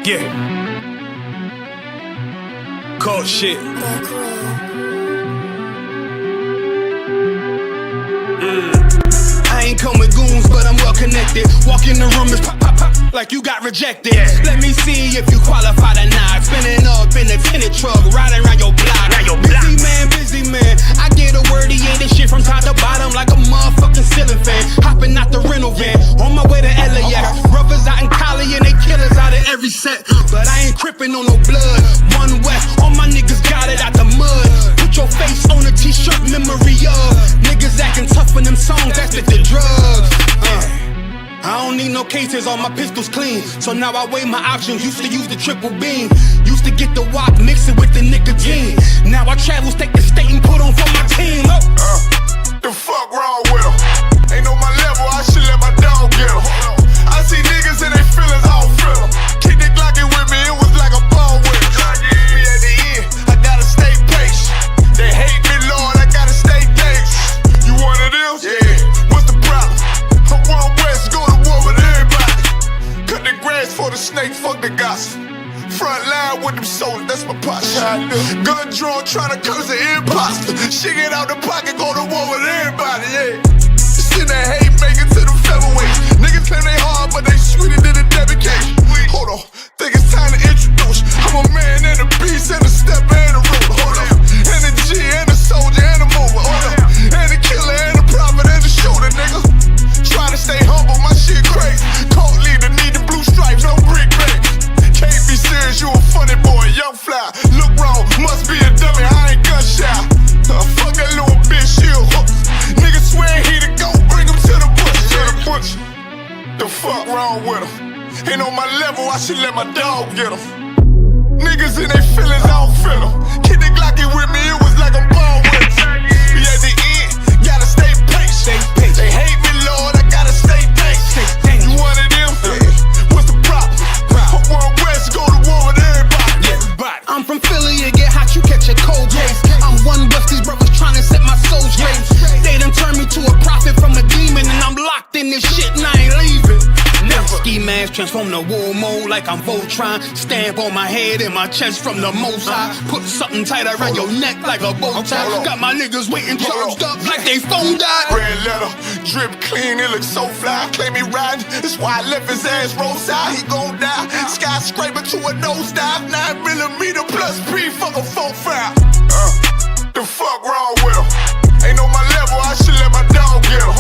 Yeah. Cold shit. I ain't come with goons, but I'm well connected. Walk in the room, it's pop, pop, pop, like you got rejected. Let me see if you qualify or not. Spinning up in a tinted truck, riding around your block. Busy man. I get a word, he ain't this shit from top to bottom like a motherfucking ceiling fan. Hopping out the rental van, on my way to LAX. Brothers out in Cali and they killers out of every set. But I ain't crippin' on no blood. One West, all my niggas got it out the mud. Put your face on a t-shirt, memory of niggas acting tough in them songs, that's the drugs. I don't need no cases, all my pistols clean. So now I weigh my options, used to use the triple beam. Used to get the wok, mix it with the nicotine. Now I travel state to state and put on for my team. The fuck wrong with them? Ain't on my level, I should let my dog get them. I see niggas and they feelings, I don't feel them. Keep the Glockin' with me, it was like a ball with me at the end, I gotta stay patient. They hate me, Lord, I gotta stay dangerous. You one of them? Yeah. What's the problem? I'm one West, go to war with everybody. Cut the grass for the snake, fuck the gossip. Front line with them soldiers, that's my posture. Gun drawn, tryna curse the imposter. Shit get out the pocket, go to war with everybody, yeah. Send that hate, make it to the featherweights. Niggas claim they hard, but they sweeter than a Debbie cake. Hold on, think it's time to introduce. I'm a man and a beast and a stepper and a ruler. Hold on, and a G and a soldier and a mover. Hold on, and a killer and a prophet and a shooter, nigga. Try to stay humble, my shit crazy. Cold leader, need the blue stripes, no brick back. Can't be serious, you a funny boy, young fly. Look wrong, must be a dummy, I ain't gun shy. Fuck that little bitch, she a hook. Nigga swear he the go, bring him to the bush. To the bush. The fuck wrong with him? Ain't on my level, I should let my dog get him. Niggas in they feelings, I don't feel them. Keep the Glockin' with me, it was like a ball with him. We at the end, gotta stay patient. They hate me, Lord, I gotta stay patient. You one of them? What's the problem? I'm one West, go to war with everybody. I'm from Philly, it get hot, you catch a cold case. I'm one West, these brothers trying to set my soul straight. They done turned me to a prophet from a demon, and I'm locked in this shit and I ain't leaving. Ski mask transform to war mode like I'm Voltron. Stamp on my head and my chest from the most high. Put something tight around your neck like a bow tie. Got my niggas waiting charged up like they phone died. Red letter, drip clean, it looks so fly. Claim he riding, that's why I left his ass roadside. He gon' die, skyscraper to a nosedive. 9mm plus P, fuck a 4-5. The fuck wrong with him? Ain't on my level, I should let my dog get him.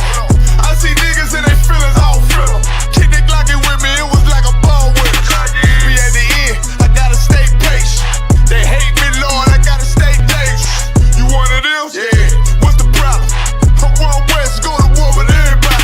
I see niggas and they feelings, I don't feel them. Keep the Glockin' with me, it was like a ball with me. We at the end, I gotta stay patient. They hate me, Lord, I gotta stay dangerous. You one of them? Yeah. What's the problem? I'm one West, go to war with everybody.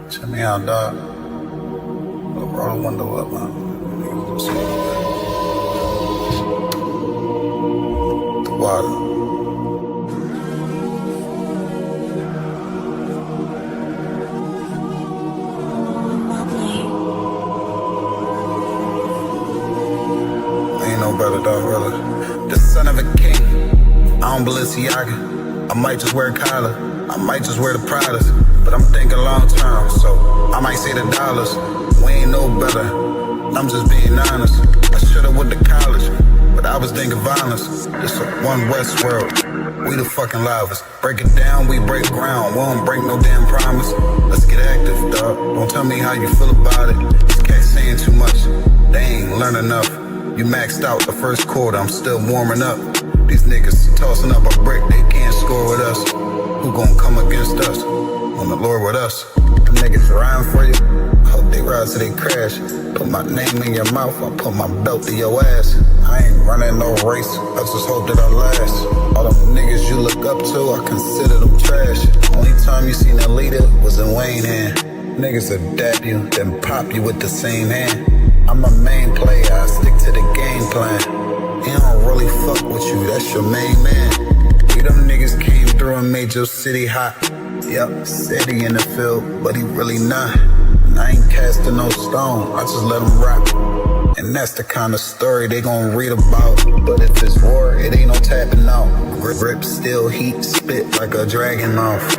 Check me out, dog. Roll the window up, man. The water. Ain't no better, dog, brother. The son of a king. I don't Balenciaga. I might just wear a collar. I might just wear the Pradas. But I'm thinking long term, so I might say the dollars. We ain't no better, I'm just being honest. I should've went to college, but I was thinking violence. It's a one West world, we the fucking livest. Break it down, we break ground, we don't break no damn promise. Let's get active, dog, don't tell me how you feel about it. These cats saying too much, they ain't learn enough. You maxed out the first quarter, I'm still warming up. These niggas tossing up a brick, they can't score with us. Who gon' come against us? on the Lord with us. Them niggas riding for you, I hope they ride till they crash. Put my name in your mouth, I put my belt to your ass. I ain't running no race, I just hope that I last. All them niggas you look up to, I consider them trash. Only time you seen a leader was in Wayne hand. Niggas will dap you, then pop you with the same hand. I'm a main player, I stick to the game plan. He don't really fuck with you, that's your main man. You them niggas came through and made your city hot. Yup, said he in the field, but he really not. And I ain't casting no stone, I just let him rock. And that's the kind of story they gon' read about. But if it's war, it ain't no tapping out. Grip still heat, spit like a dragon mouth.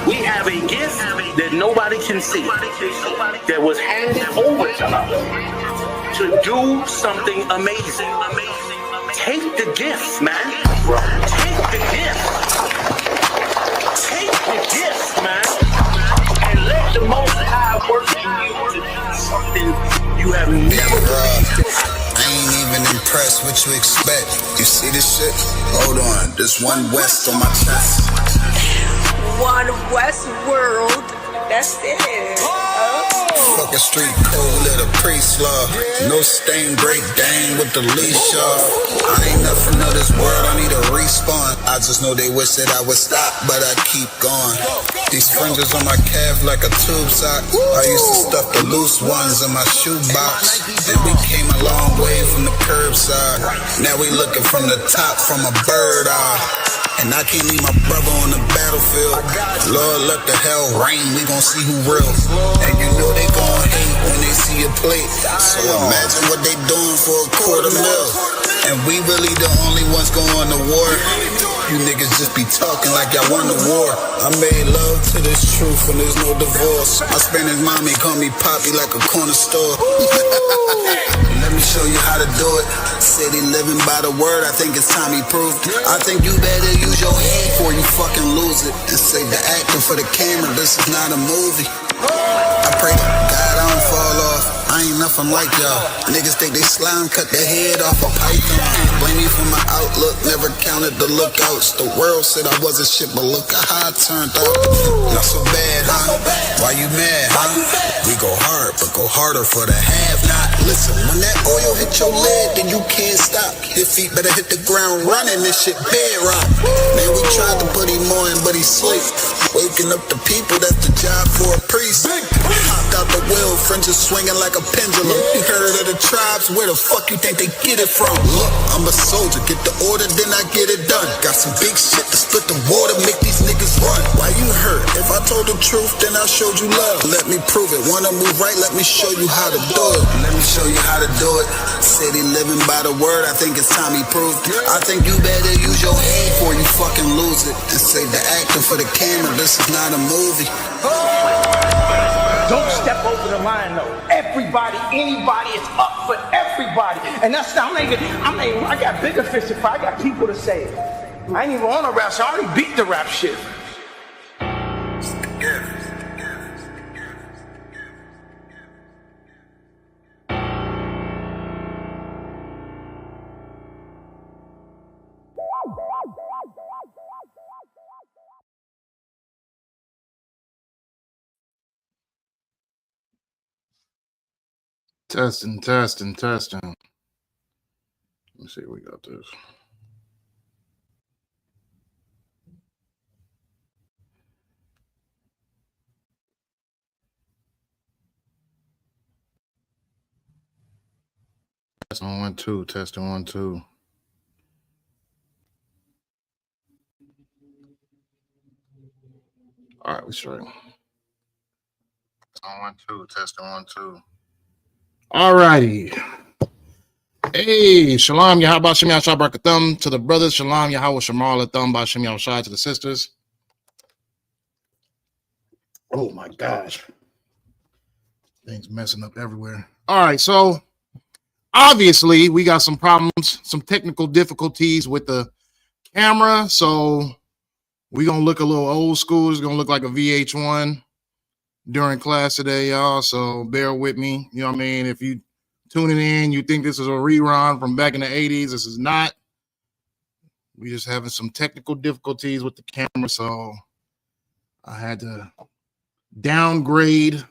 We have a gift that nobody can see, that was handed over to us to do something amazing. Take the gift, man. Take the gift. Take the gift, man. And let the Most High work in you to do something you have never believed. I ain't even impressed what you expect. You see this shit? Hold on, there's one West on my chest. One West World. That's it. Fuck a street code, let a priest law. No stain, great Dane with the leash off. I ain't nothing of this world, I need a respawn. I just know they wish that I would stop, but I keep going. These fringes on my calf like a tube sock. I used to stuff the loose ones in my shoebox. And we came a long way from the curbside. Now we looking from the top from a bird eye. And I can't leave my brother on the battlefield. Lord, let the hell rain, we gon' see who real. And you know they gon' hate when they see a plate. So imagine what they doing for $250,000. And we really the only ones going to war. You niggas just be talking like y'all won the war. I made love to this truth and there's no divorce. I Spanish mommy call me Poppy like a corner store. Let me show you how to do it. Said he living by the word, I think it's time he proved it. I think you better use your head before you fucking lose it. And say the acting for the camera, this is not a movie. I pray to God I don't fall off. I ain't nothing like y'all. Niggas think they slime, cut their head off a python. Blame me for my outlook, never counted the lookouts. The world said I wasn't shit, but look how I turned out. Not so bad, huh? Why you mad, huh? We go hard, but go harder for the have-not. Listen, when that oil hit your leg, then you can't stop. Your feet better hit the ground running, this shit bedrock. Man, we tried to put him on, but he sleep. Waking up the people, that's the job for a priest. Hopped out the wheel, fringes swinging like a pendulum. You heard of the tribes, where the fuck you think they get it from? Look, I'm a soldier, get the order, then I get it done. Got some big shit to split the water, make these niggas run. Why you hurt? If I told the truth, then I showed you love. Let me prove it, wanna move right, let me show you how to do it. Let me show you how to do it. Said he living by the word, I think it's time he proved it. I think you better use your head before you fucking lose it. And say the acting for the camera, this is not a movie. Don't step over the line though. Everybody, anybody, it's up for everybody. And that's not even, I got bigger fish to fry. I got people to save. I ain't even on a rap, so I already beat the rap shit. Testing. Let me see if we got this. Testing 1 2. Testing 1 2. All right, we straight. Testing 1 2. Testing 1 2. All righty. Hey, Shalom Yahweh Shem Yahshua Barakathum to the brothers. Shalom Yahweh Shemal Athum Bashem Yahushai to the sisters. Oh my gosh. Things messing up everywhere. All right, so obviously we got some problems, some technical difficulties with the camera. So we're going to look a little old school. It's going to look like a VH1 during class today, y'all. So bear with me. You know what I mean? If you tuning in, you think this is a rerun from back in the 80s. This is not. We just having some technical difficulties with the camera. So I had to downgrade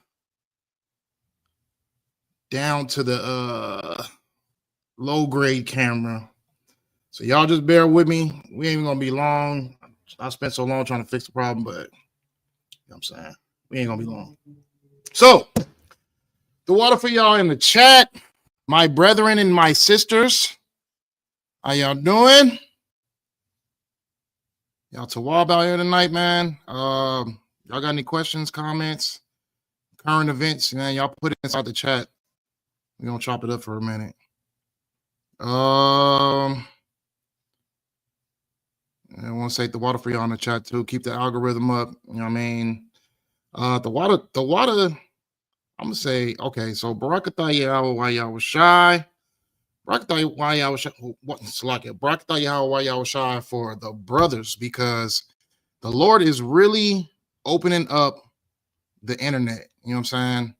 down to the low grade camera. So y'all just bear with me. We ain't gonna be long. I spent so long trying to fix the problem, but you know what I'm saying? We ain't gonna be long. So the water for y'all in the chat, my brethren and my sisters. How y'all doing? Y'all Tawab out here tonight, man. Y'all got any questions, comments, current events? Man, y'all put it inside the chat. We're gonna chop it up for a minute. I want to say the water for y'all in the chat too. Keep the algorithm up. You know what I mean? The water, I'm gonna say, okay, so Barakatah Yahweh while y'all was shy. Barakatah while y'all was shy. What's like it? Barakatah Yahweh while y'all was shy for the brothers, because the Lord is really opening up the internet. You know what I'm saying?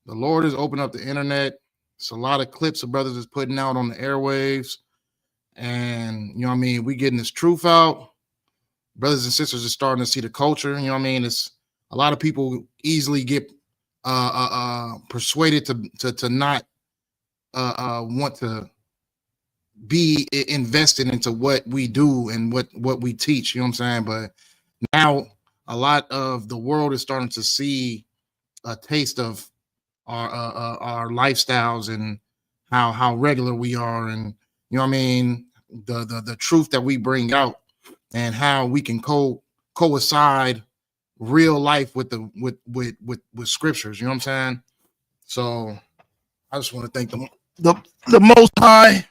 The Lord is opening up the internet. It's a lot of clips of brothers is putting out on the airwaves. And, you know what I mean? We getting this truth out. Brothers and sisters are starting to see the culture. You know what I mean? It's a lot of people easily get persuaded to not want to be invested into what we do and what we teach. You know what I'm saying? But now a lot of the world is starting to see a taste of our lifestyles and how regular we are, and you know what I mean, the truth that we bring out and how we can coincide real life with with scriptures. You know what I'm saying? So I just want to thank the Most High,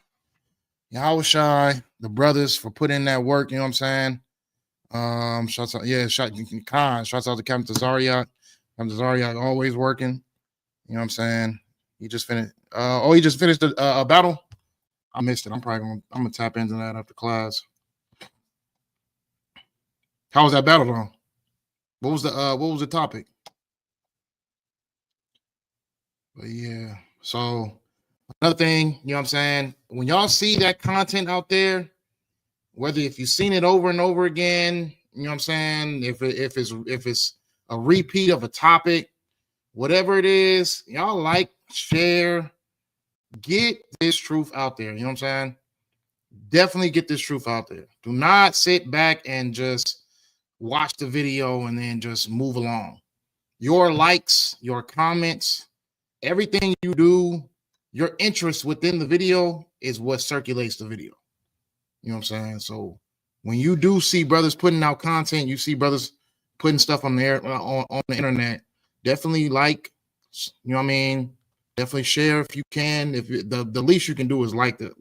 Yahweh Shai, the brothers for putting in that work. You know what I'm saying? Shouts out, shouts out to Captain Tazariak. Captain Tazariak always working. You know what I'm saying? He just finished. He just finished a battle. I missed it. I'm gonna tap into that after class. How was that battle though? What was the topic? But yeah. So another thing, you know what I'm saying? When y'all see that content out there, whether if you've seen it over and over again, you know what I'm saying? If it's a repeat of a topic, whatever it is, y'all like, share, get this truth out there. You know what I'm saying? Definitely get this truth out there. Do not sit back and just watch the video and then just move along. Your likes, your comments, everything you do, your interest within the video is what circulates the video. You know what I'm saying? So when you do see brothers putting out content, you see brothers putting stuff on the air, on the internet, definitely like, you know what I mean? Definitely share if you can. If the least you can do is like the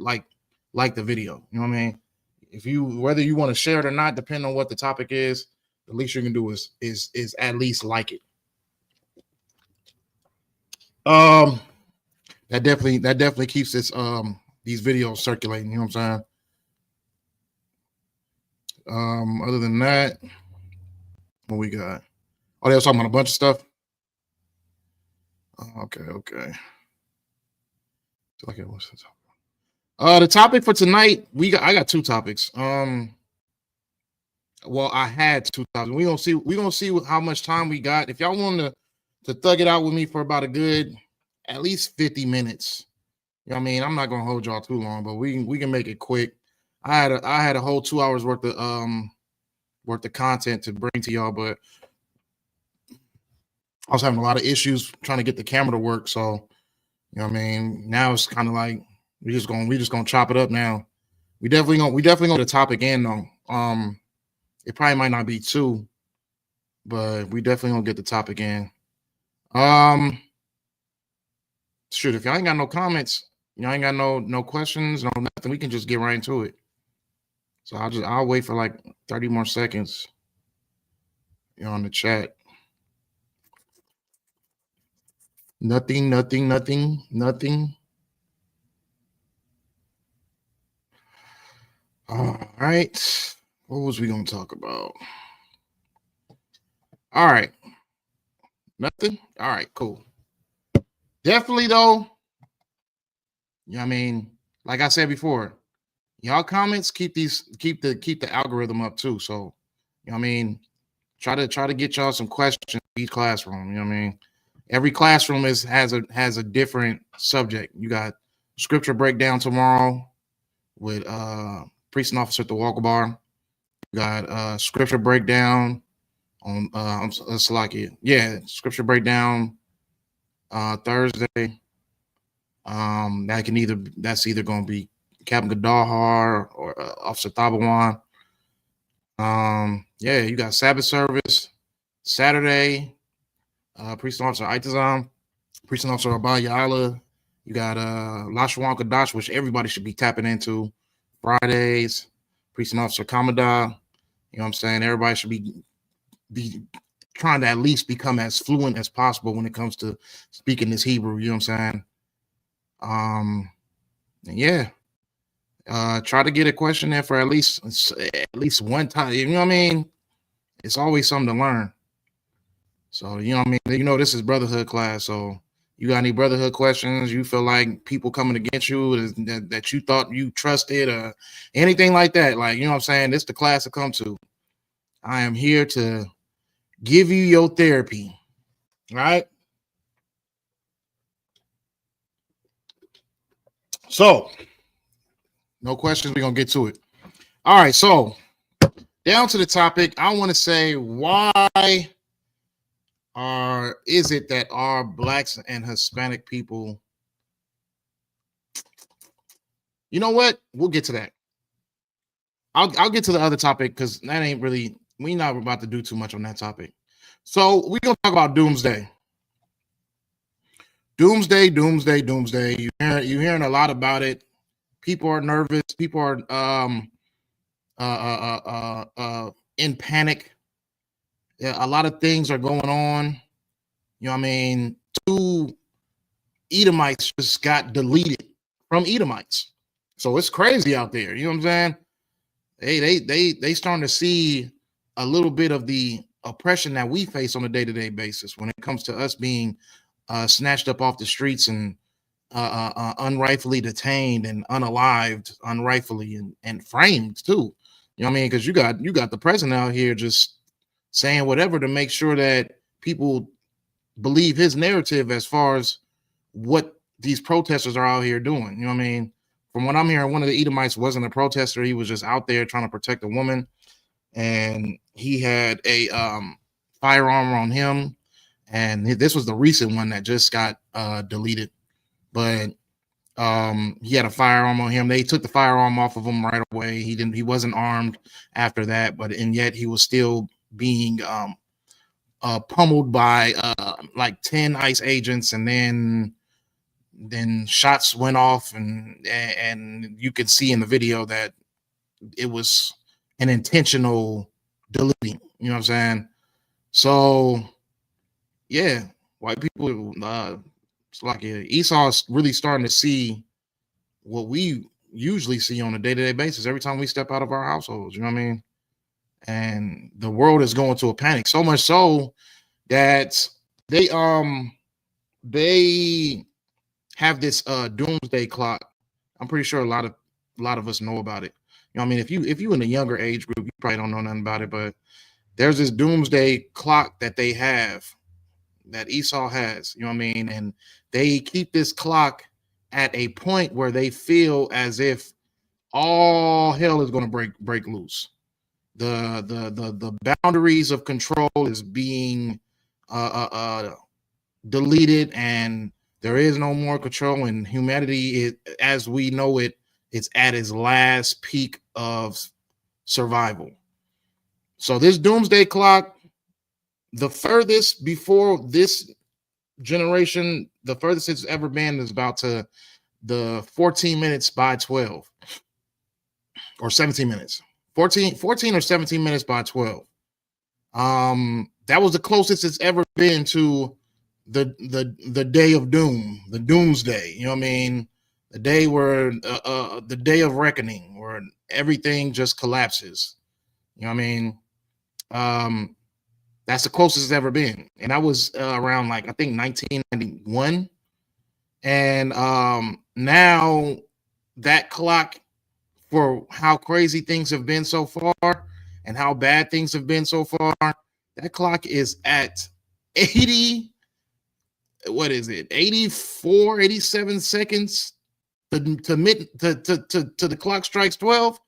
video. You know what I mean? If you, whether you want to share it or not, depending on what the topic is, the least you can do is at least like it. That definitely keeps this these videos circulating. You know what I'm saying? Other than that, what we got? Oh, they was talking about a bunch of stuff. Okay. Okay, what's the topic? The topic for tonight, I got two topics. Well, I had two topics. We're gonna see how much time we got. If y'all want to thug it out with me for about a good at least 50 minutes. You know what I mean? I'm not gonna hold y'all too long, but we can make it quick. I had a whole 2 hours worth of content to bring to y'all, but I was having a lot of issues trying to get the camera to work. So, you know what I mean? Now it's kind of like, We just gonna chop it up now. We definitely gonna the topic in though. It probably might not be two, but we definitely gonna get the topic in. Shoot, if y'all ain't got no comments, y'all ain't got no questions, no nothing, we can just get right into it. So I'll wait for like 30 more seconds. You're on the chat. Nothing. All right. What was we gonna talk about? All right. Nothing. All right, cool. Definitely though. You know what I mean? Like I said before, y'all comments keep the algorithm up too. So, you know what I mean? Try to get y'all some questions each classroom. You know what I mean? Every classroom has a different subject. You got scripture breakdown tomorrow with priest and officer at the Walker Bar. You got scripture breakdown on Salakia. Yeah, scripture breakdown Thursday. That's either going to be Captain Gadahar or Officer Tabawan. Yeah, you got Sabbath service Saturday. Priest and Officer Itazam, Priest and Officer Abaya Allah. You got Lashawan Kadash, which everybody should be tapping into. Fridays, Priest and Officer Kamada. You know what I'm saying? Everybody should be trying to at least become as fluent as possible when it comes to speaking this Hebrew. You know what I'm saying? Yeah. Try to get a question in for at least one time. You know what I mean? It's always something to learn. So, you know what I mean? You know, this is Brotherhood class. So you got any Brotherhood questions? You feel like people coming against you that you thought you trusted or anything like that? Like, you know what I'm saying? This is the class to come to. I am here to give you your therapy. Right? So, no questions. We're going to get to it. All right. So, down to the topic. I want to say, why is it that our blacks and Hispanic people? You know what? We'll get to that. I'll get to the other topic because that ain't really, we're not about to do too much on that topic. So we're gonna talk about Doomsday. Doomsday. You're hearing a lot about it. People are nervous. People are in panic. Yeah, a lot of things are going on. You know what I mean? 2 Edomites just got deleted from Edomites. So it's crazy out there. You know what I'm saying? They starting to see a little bit of the oppression that we face on a day-to-day basis when it comes to us being snatched up off the streets and unrightfully detained and unalived unrightfully and framed too. You know what I mean? Because you got the president out here just saying whatever to make sure that people believe his narrative as far as what these protesters are out here doing. You know what I mean? From what I'm hearing, one of the Edomites wasn't a protester. He was just out there trying to protect a woman. And he had a firearm on him. And this was the recent one that just got deleted. But he had a firearm on him. They took the firearm off of him right away. He wasn't armed after that, and yet he was still being pummeled by like 10 ICE agents, and then shots went off, and you could see in the video that it was an intentional deleting. You know what I'm saying? So yeah, white people, it's like Esau is really starting to see what we usually see on a day-to-day basis every time we step out of our households. You know what I mean? And the world is going to a panic, so much so that they have this doomsday clock. I'm pretty sure a lot of us know about it. You know what I mean? If you in the younger age group, you probably don't know nothing about it, but there's this doomsday clock that they have, that Esau has, you know what I mean? And they keep this clock at a point where they feel as if all hell is going to break loose. The boundaries of control is being deleted, and There is no more control, and humanity is, as we know it, it's at its last peak of survival. So this doomsday clock, the furthest before this generation, the furthest it's ever been is about to the 14 minutes by 12 or 17 minutes. 14 or 17 minutes by 12. That was the closest it's ever been to the day of doom, the doomsday. You know what I mean? The day where the day of reckoning, where everything just collapses. You know what I mean? That's the closest it's ever been, and that was around like I think 1991. And now that clock, for how crazy things have been so far and how bad things have been so far, that clock is at 80. What is it? 84, 87 seconds to the clock strikes 12.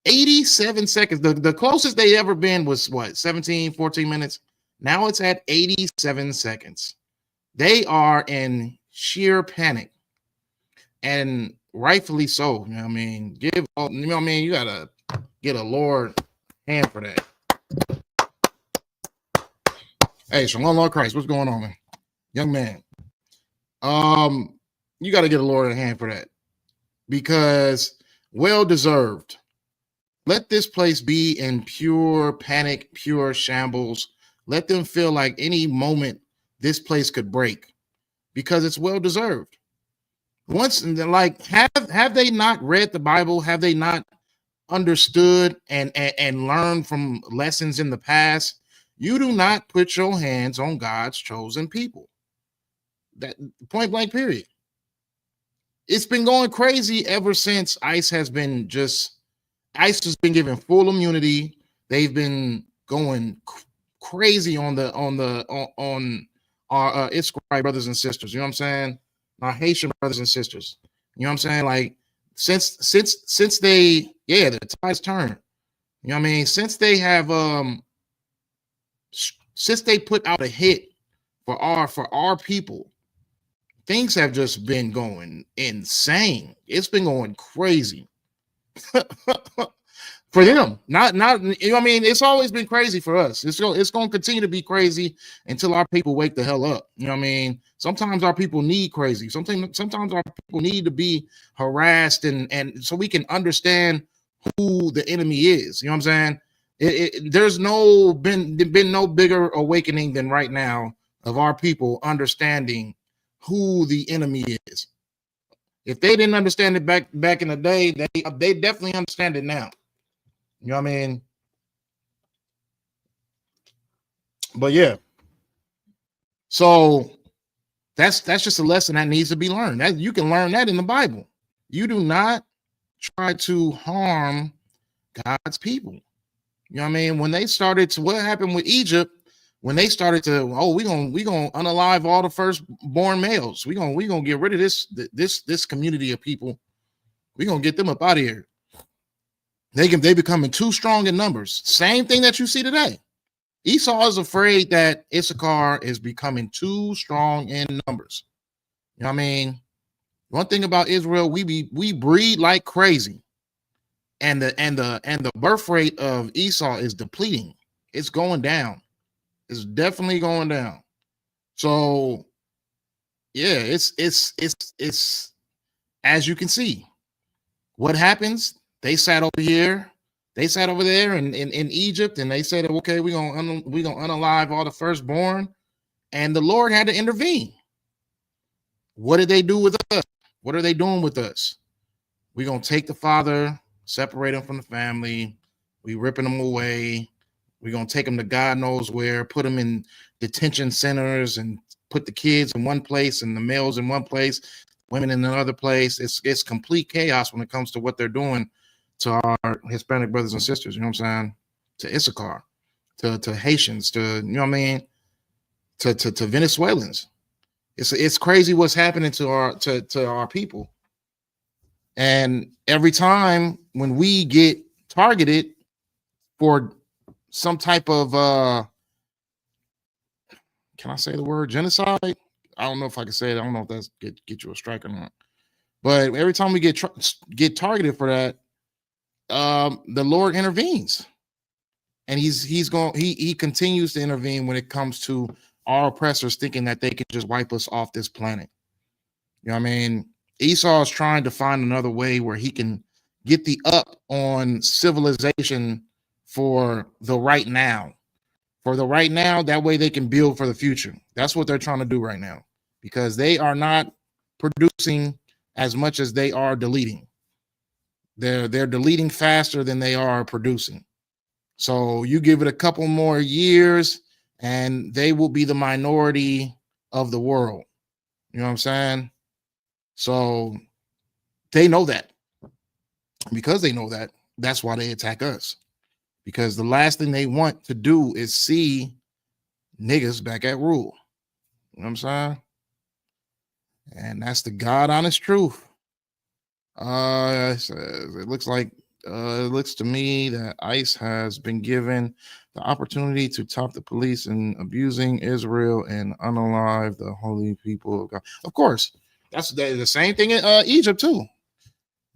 87 seconds. The closest they ever been was what, 17, 14 minutes. Now it's at 87 seconds. They are in sheer panic, and rightfully so. You know what I mean? You know what I mean? You gotta get a Lord hand for that. Hey, Shalom, Lord Christ, what's going on, man? Young man. You got to get a Lord a hand for that, because well deserved. Let this place be in pure panic, pure shambles. Let them feel like any moment this place could break, because it's well deserved. Once, like, have they not read the Bible? Have they not understood and learned from lessons in the past? You do not put your hands on God's chosen people. That point blank, period. It's been going crazy ever since ICE has been given full immunity. They've been going crazy on our Isupk brothers and sisters. You know what I'm saying? Our Haitian brothers and sisters. You know what I'm saying? Like, since they, the tides turn. You know what I mean? Since they have since they put out a hit for our people, things have just been going insane. It's been going crazy. For them, not you know what I mean. It's always been crazy for us. It's going to continue to be crazy until our people wake the hell up. You know what I mean. Sometimes our people need crazy. Sometimes our people need to be harassed and so we can understand who the enemy is. You know what I'm saying? There's been no bigger awakening than right now of our people understanding who the enemy is. If they didn't understand it back in the day, they definitely understand it now. You know what I mean? But yeah. So that's just a lesson that needs to be learned. That you can learn that in the Bible. You do not try to harm God's people. You know what I mean? When they started to, what happened with Egypt, when they started to, we gonna unalive all the firstborn males. We gonna get rid of this community of people. We gonna get them up out of here. They becoming too strong in numbers. Same thing that you see today. Esau is afraid that Issachar is becoming too strong in numbers. You know what I mean? One thing about Israel, we breed like crazy, and the birth rate of Esau is depleting. It's going down. It's definitely going down. So yeah, it's as you can see. What happens? They sat over here. They sat over there in Egypt, and they said, okay, we're gonna unalive all the firstborn, and the Lord had to intervene. What did they do with us? What are they doing with us? We're gonna take the father, separate him from the family. We ripping them away. We're gonna take them to God knows where, put them in detention centers, and put the kids in one place and the males in one place, women in another place. It's complete chaos when it comes to what they're doing to our Hispanic brothers and sisters. You know what I'm saying? To Issachar, to Haitians, to, you know what I mean, to Venezuelans. It's crazy what's happening to our people. And every time when we get targeted for some type of can I say the word genocide? I don't know if I can say it. I don't know if that's get you a strike or not. But every time we get targeted for that, the Lord intervenes, and he continues to intervene when it comes to our oppressors thinking that they can just wipe us off this planet. You know what I mean? Esau is trying to find another way where he can get the up on civilization for the right now. For the right now, that way they can build for the future. That's what they're trying to do right now, because they are not producing as much as they are deleting. They're deleting faster than they are producing. So you give it a couple more years and they will be the minority of the world. You know what I'm saying? So they know that. Because they know that, that's why they attack us. Because the last thing they want to do is see niggas back at rule. You know what I'm saying? And that's the God honest truth. It looks to me that ICE has been given the opportunity to top the police in abusing Israel and unalive the holy people of God. Of course, that's the same thing in Egypt too.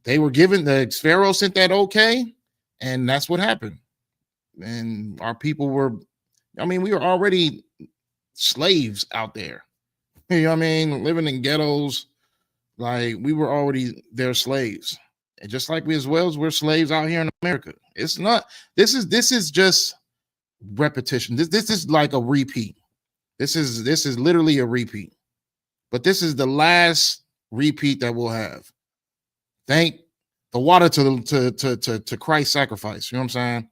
They were given, the Pharaoh sent that okay, and that's what happened. And our people were, we were already slaves out there. You know what I mean? Living in ghettos, like we were already their slaves. And just like we as well as we're slaves out here in America. It's not, this is just repetition. This is like a repeat. This is literally a repeat. But this is the last repeat that we'll have. Thank the water to Christ's sacrifice. You know what I'm saying?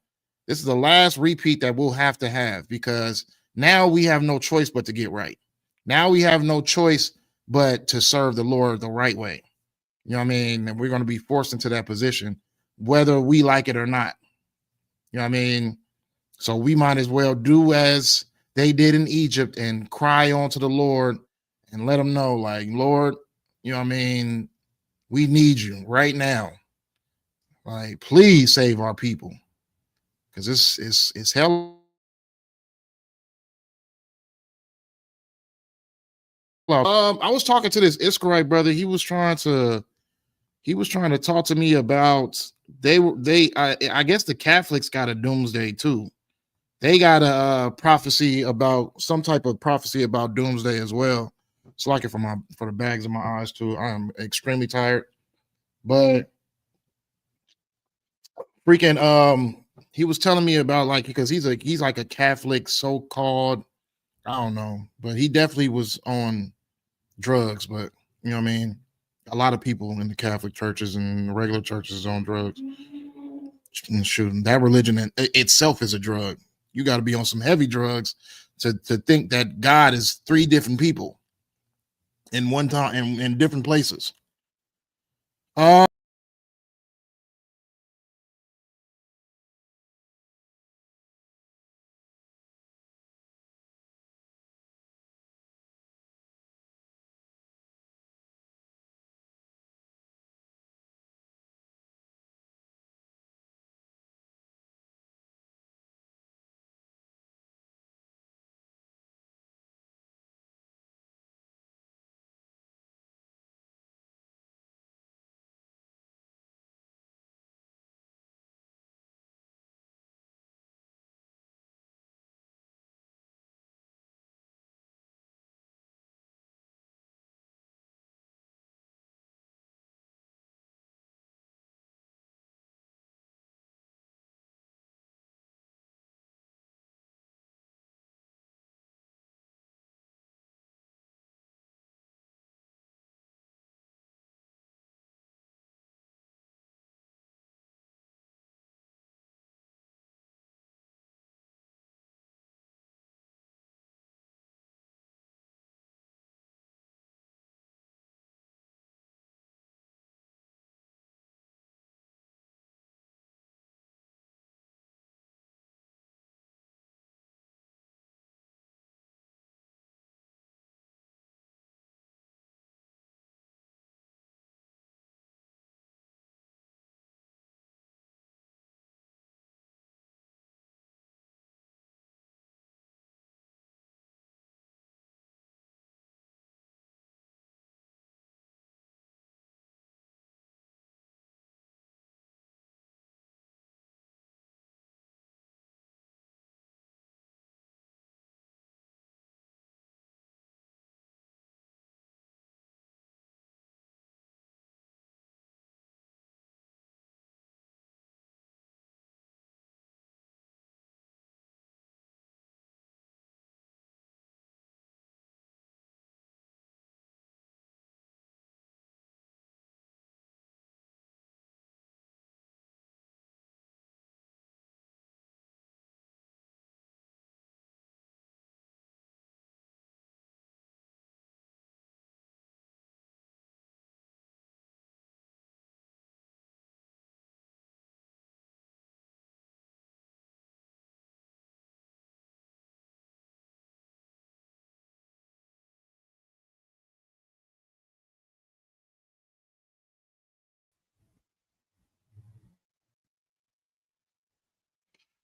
This is the last repeat that we'll have to have, because now we have no choice but to get right. Now we have no choice but to serve the Lord the right way. You know what I mean? And we're going to be forced into that position, whether we like it or not. You know what I mean? So we might as well do as they did in Egypt and cry on to the Lord and let them know, like, Lord, you know what I mean? We need you right now. Like, please save our people, because this is hell. I was talking to this Iskarite brother. He was trying to talk to me about I guess the Catholics got a doomsday too. They got a prophecy about some type of prophecy about doomsday as well. It's like it for the bags of my eyes too. I am extremely tired, but freaking he was telling me about, like, because he's like a Catholic so-called, I don't know, but he definitely was on drugs. But you know what I mean, a lot of people in the Catholic churches and regular churches is on drugs. Shooting, that religion itself is a drug. You got to be on some heavy drugs to think that God is three different people in one time in different places.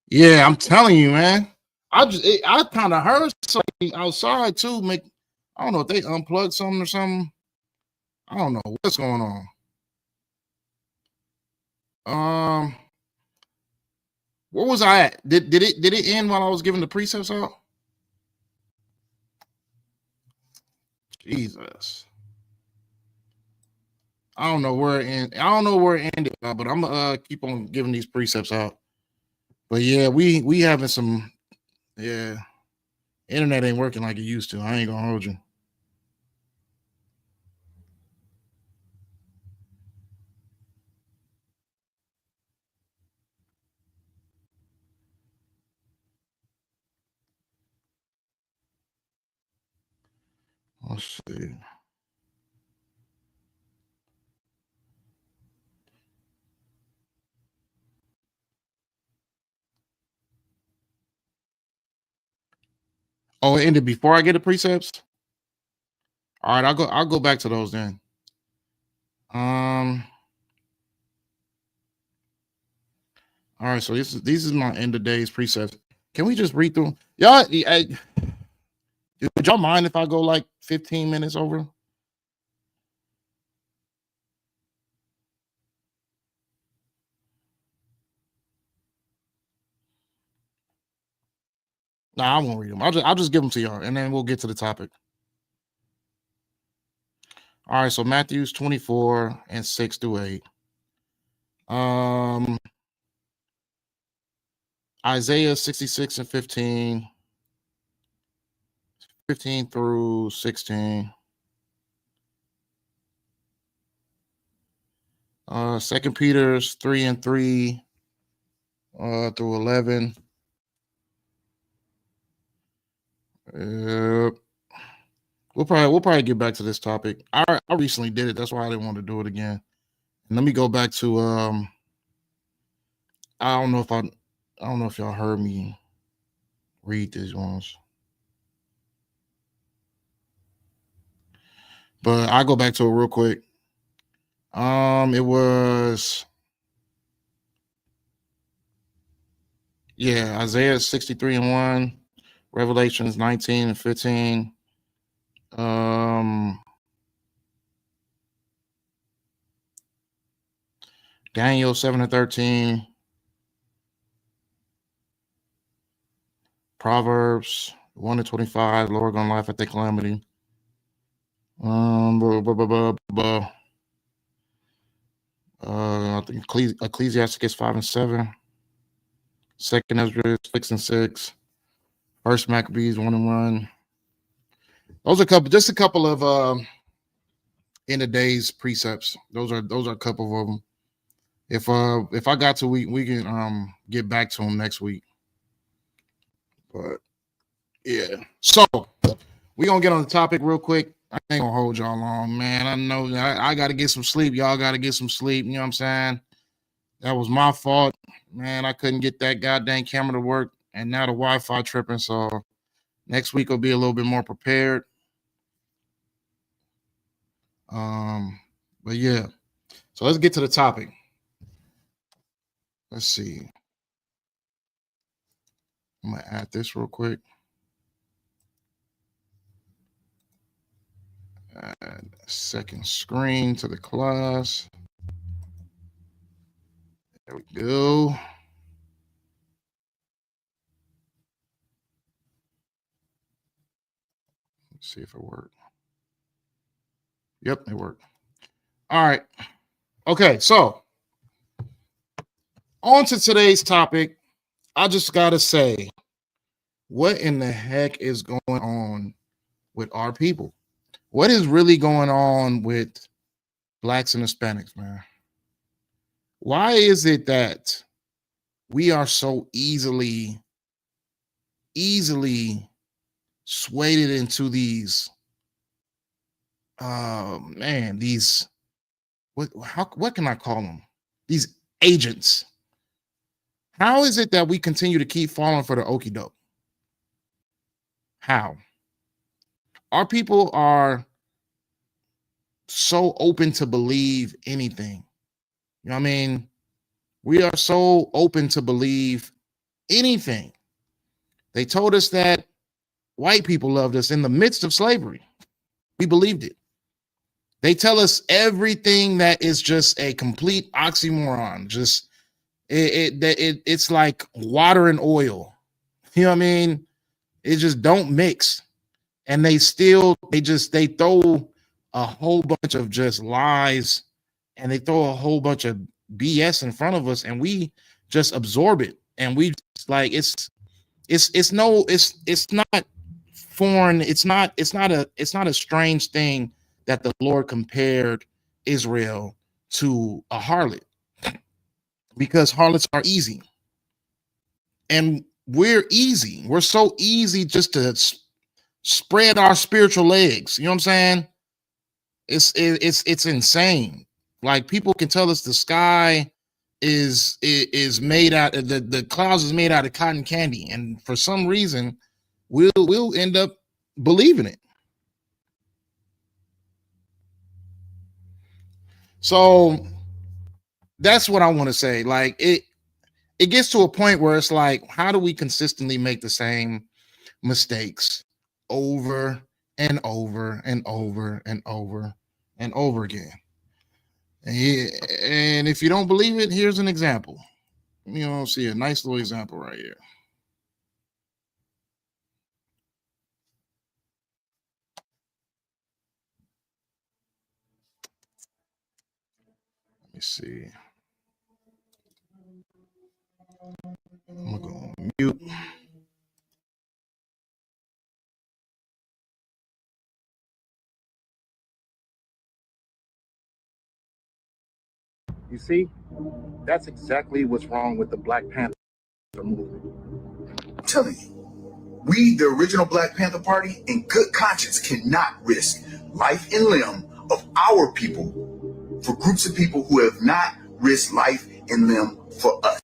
Yeah, I'm telling you, man. I kind of heard something outside too. I don't know if they unplugged something or something. I don't know what's going on. Where was I at? Did it end while I was giving the precepts out? Jesus. I don't know where it ended, but I'm gonna keep on giving these precepts out. But yeah, we having some internet ain't working like it used to. I ain't gonna hold you. Let's see. Oh, it ended before I get the precepts? All right, I'll go back to those then. All right, so these is my end of days precepts. Can we just read through them? Y'all, would y'all mind if I go like 15 minutes over? Nah, I won't read them. I'll just give them to y'all, and then we'll get to the topic. All right, so Matthew's 24 and 6 through 8. Isaiah 66 and 15. 15 through 16. 2 Peter's 3 and 3 through 11. We'll probably get back to this topic. I recently did it. That's why I didn't want to do it again. And let me go back to I don't know if y'all heard me read these ones. But I'll go back to it real quick. It was Isaiah 63 and 1, Revelations 19 and 15. Daniel 7 and 13. Proverbs 1 and 25. Lord gonna laugh at their calamity. I think Ecclesiastes 5 and 7. Second Ezra 6 and 6. First Maccabees 1 and 1. Those are just a couple of in the days precepts. Those are a couple of them. If I got to, we can get back to them next week. But yeah, so we gonna get on the topic real quick. I ain't gonna hold y'all long, man. I know I got to get some sleep. Y'all got to get some sleep. You know what I'm saying? That was my fault, man. I couldn't get that goddamn camera to work, and now the Wi-Fi tripping. So next week will be a little bit more prepared. But yeah, so let's get to the topic. Let's see. I'm gonna add this real quick. Add a second screen to the class. There we go. Let's see if it worked. Yep, it worked. All right. Okay, so on to today's topic. I just gotta say, what in the heck is going on with our people? What is really going on with Blacks and Hispanics, man? Why is it that we are so easily swayed into these these what can I call them? These agents. How is it that we continue to keep falling for the okie doke? How? Our people are so open to believe anything. You know what I mean? We are so open to believe anything. They told us that white people loved us in the midst of slavery. We believed it. They tell us everything that is just a complete oxymoron. Just it's like water and oil. You know what I mean? It just don't mix. And they throw a whole bunch of just lies, and they throw a whole bunch of BS in front of us, and we just absorb it. And we just, like, it's not foreign. It's not a strange thing that the Lord compared Israel to a harlot, because harlots are easy, and we're easy. We're so easy just to spread our spiritual legs. You know what I'm saying? It's insane. Like, people can tell us the sky is made out of the clouds is made out of cotton candy, and for some reason we'll end up believing it. So that's what I want to say. Like, it gets to a point where it's like, how do we consistently make the same mistakes over and over and over and over and over again? And if you don't believe it, here's an example. You know, see a nice little example right here. Let me see. I'm gonna go on mute. You see, that's exactly what's wrong with the Black Panther movement. I'm telling you, we, the original Black Panther Party, in good conscience cannot risk life and limb of our people for groups of people who have not risked life and limb for us.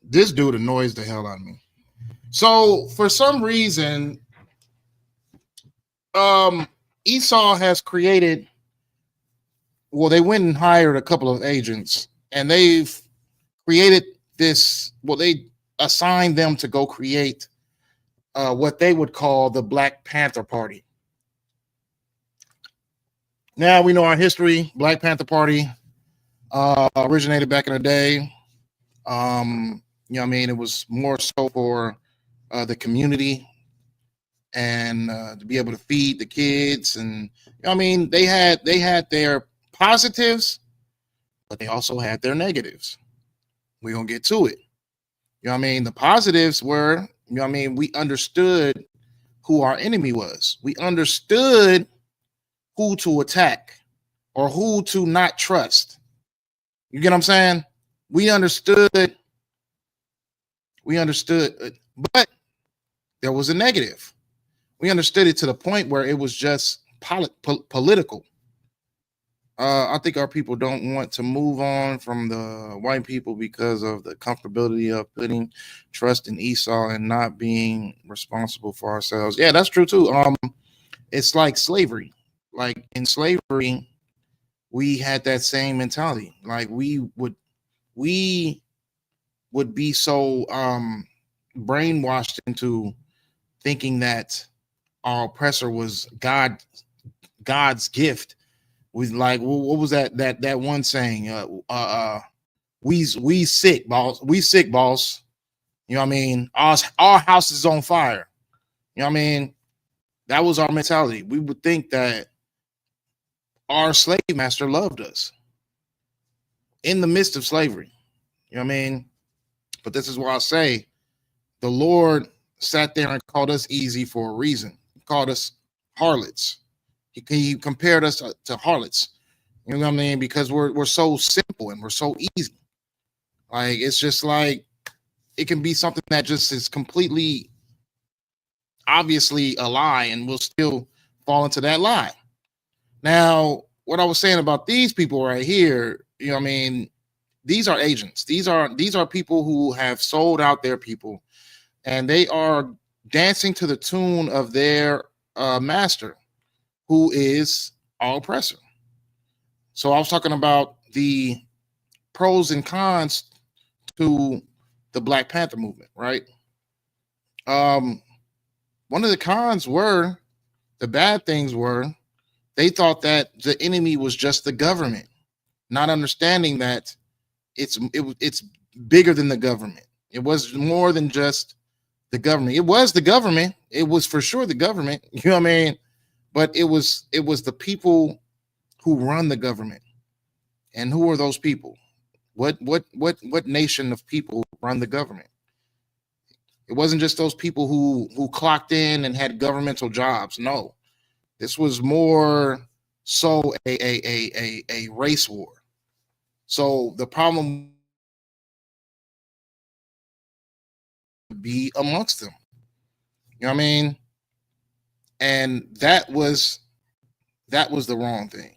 This dude annoys the hell out of me. So for some reason, Esau has created, well, they went and hired a couple of agents, and they've created this, well, they assigned them to go create what they would call the Black Panther Party. Now we know our history. Black Panther Party originated back in the day. You know what I mean? It was more so for the community, and to be able to feed the kids. And you know what I mean, they had their positives, but they also had their negatives. We're gonna get to it. You know what I mean? The positives were, you know what I mean, we understood who our enemy was. We understood who to attack or who to not trust. You get what I'm saying? We understood, but there was a negative. We understood it to the point where it was just political. I think our people don't want to move on from the white people because of the comfortability of putting trust in Esau and not being responsible for ourselves. Yeah, that's true too. It's like slavery. Like in slavery, we had that same mentality. Like we would be so brainwashed into thinking that our oppressor was God's gift. We like, what was that one saying? We sick, boss. We sick, boss. You know what I mean? Our house is on fire. You know what I mean? That was our mentality. We would think that our slave master loved us in the midst of slavery. You know what I mean? But this is why I say the Lord sat there and called us easy for a reason. He called us harlots. He compared us to harlots. You know what I mean? Because we're so simple and we're so easy. Like, it's just like, it can be something that just is completely obviously a lie, and we'll still fall into that lie. Now, what I was saying about these people right here, you know what I mean? These are agents. These are people who have sold out their people, and they are dancing to the tune of their master, who is our oppressor. So I was talking about the pros and cons to the Black Panther movement, right? One of the cons were, the bad things were, they thought that the enemy was just the government, not understanding that it's bigger than the government. It was more than just the government. It was the government. It was for sure the government. You know what I mean? But it was the people who run the government. And who are those people? What nation of people run the government? It wasn't just those people who clocked in and had governmental jobs. No, this was more so a race war. So the problem would be amongst them. You know what I mean? And that was the wrong thing.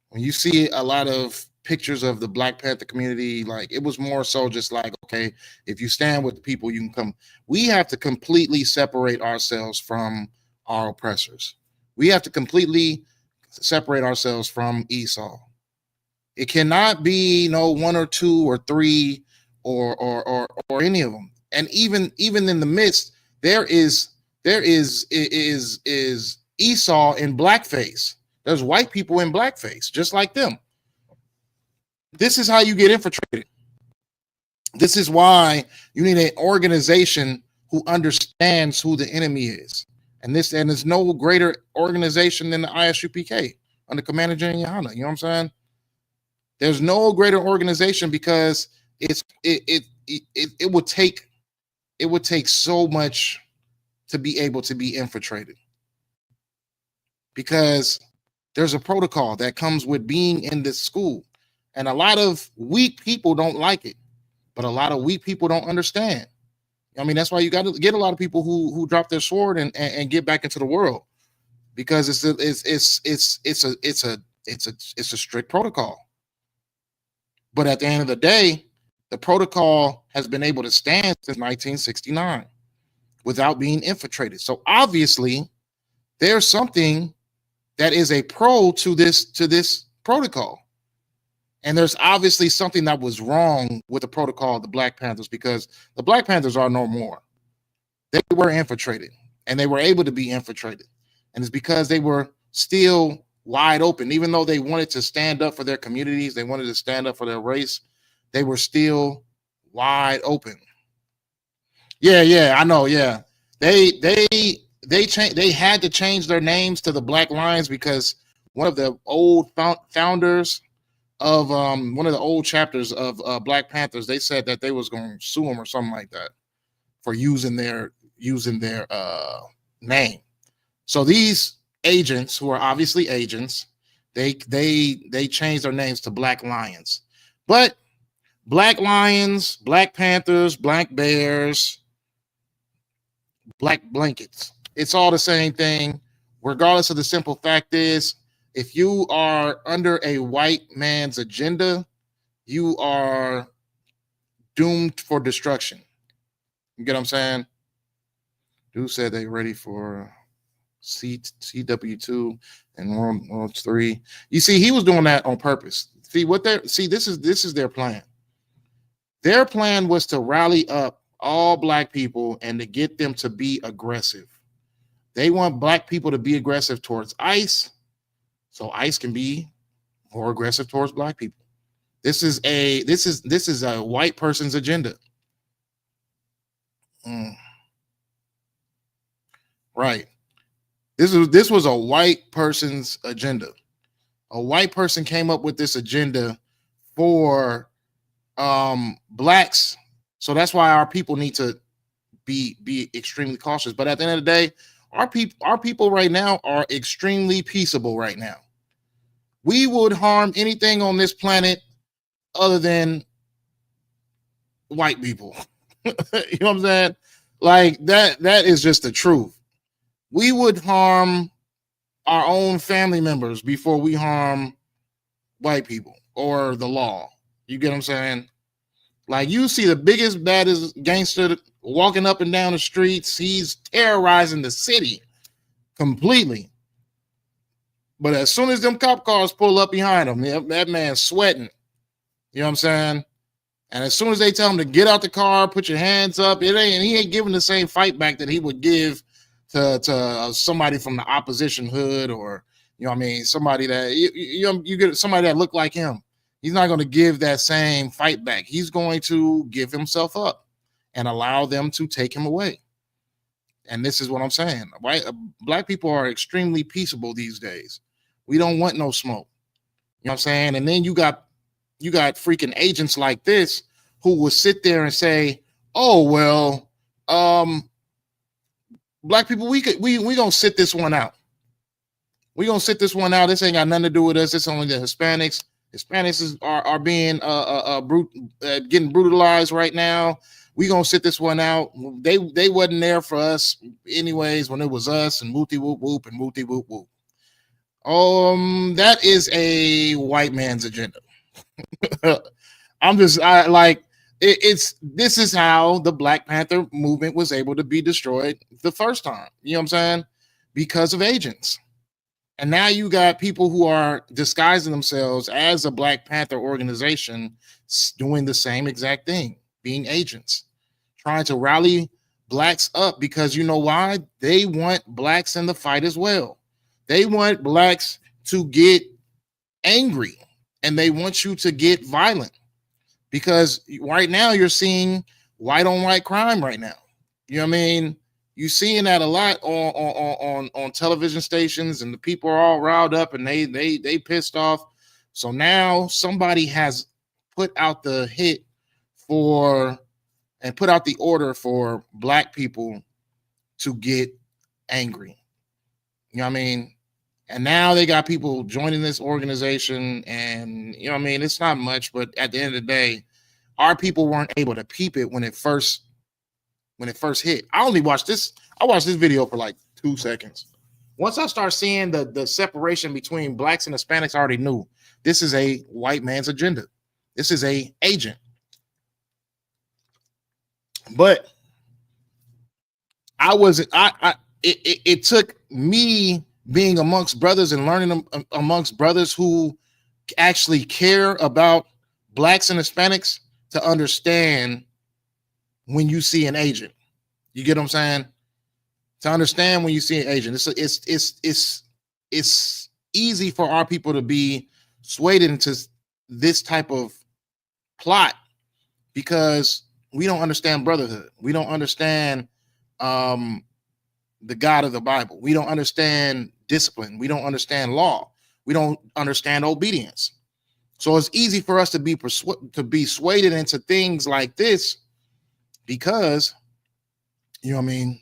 When you see a lot of pictures of the Black Panther community, like, it was more so just like, okay, if you stand with the people, you can come. We have to completely separate ourselves from our oppressors. We have to completely separate ourselves from Esau. It cannot be no one or two or three or any of them. And even in the midst, there is Esau in blackface. There's white people in blackface, just like them. This is how you get infiltrated. This is why you need an organization who understands who the enemy is. And there's no greater organization than the Isupk under Commander General Yohana. You know what I'm saying? There's no greater organization, because it would take so much to be able to be infiltrated, because there's a protocol that comes with being in this school. And a lot of weak people don't like it, but a lot of weak people don't understand. I mean, that's why you got to get a lot of people who drop their sword and get back into the world, because it's a strict protocol. But at the end of the day, the protocol has been able to stand since 1969 without being infiltrated. So obviously, there's something that is a pro to this protocol. And there's obviously something that was wrong with the protocol of the Black Panthers, because the Black Panthers are no more. They were infiltrated, and they were able to be infiltrated. And it's because they were still wide open. Even though they wanted to stand up for their communities, they wanted to stand up for their race, they were still wide open. Yeah, I know. Yeah, they had to change their names to the Black Lions, because one of the old founders of one of the old chapters of Black Panthers, they said that they was going to sue them or something like that for using their name. So these agents, who are obviously agents, they changed their names to Black Lions. But Black Lions, Black Panthers, Black Bears, Black Blankets, it's all the same thing, regardless of the simple fact is, if you are under a white man's agenda, you are doomed for destruction. You get what I'm saying? Dude said they ready for CW2 and World 3. You see, he was doing that on purpose. This is their plan. Their plan was to rally up all Black people and to get them to be aggressive. They want Black people to be aggressive towards ICE, so ICE can be more aggressive towards Black people. This is a white person's agenda. Right. This was a white person's agenda. A white person came up with this agenda for Blacks. So that's why our people need to be extremely cautious. But at the end of the day, our people right now are extremely peaceable right now. We would harm anything on this planet other than white people. You know what I'm saying? Like that is just the truth. We would harm our own family members before we harm white people or the law. You get what I'm saying? Like, you see the biggest, baddest gangster walking up and down the streets. He's terrorizing the city completely. But as soon as them cop cars pull up behind him, that man's sweating. You know what I'm saying? And as soon as they tell him to get out the car, put your hands up, he ain't giving the same fight back that he would give to somebody from the opposition hood, or you know what I mean, somebody that you get somebody that looked like him. He's not going to give that same fight back. He's going to give himself up and allow them to take him away. And this is what I'm saying. Black people are extremely peaceable these days. We don't want no smoke. You know what I'm saying? And then you got freaking agents like this who will sit there and say, "Oh well, black people, we gonna sit this one out. We gonna sit this one out. This ain't got nothing to do with us. It's only the Hispanics. Hispanics are being getting brutalized right now. We gonna sit this one out. They wasn't there for us anyways when it was us and wooty whoop whoop and wooty whoop whoop." That is a white man's agenda. This is how the Black Panther movement was able to be destroyed the first time. You know what I'm saying? Because of agents. And now you got people who are disguising themselves as a Black Panther organization doing the same exact thing, being agents, trying to rally blacks up, because you know why? They want blacks in the fight as well. They want blacks to get angry, and they want you to get violent, because right now you're seeing white on white crime right now. You know what I mean? You're seeing that a lot on television stations, and the people are all riled up and they pissed off. So now somebody has put out the hit for and put out the order for black people to get angry. You know what I mean? And now they got people joining this organization, and you know what I mean? It's not much, but at the end of the day, our people weren't able to peep it when it first hit. I watched this video for like 2 seconds. Once I start seeing the separation between blacks and Hispanics, I already knew this is a white man's agenda. This is a agent. But it took me being amongst brothers and learning amongst brothers who actually care about blacks and Hispanics to understand when you see an agent. You get what I'm saying? To understand when you see an agent. It's easy for our people to be swayed into this type of plot because we don't understand brotherhood. We don't understand the God of the Bible. We don't understand discipline. We don't understand law. We don't understand obedience. So it's easy for us to be swayed into things like this because, you know what I mean,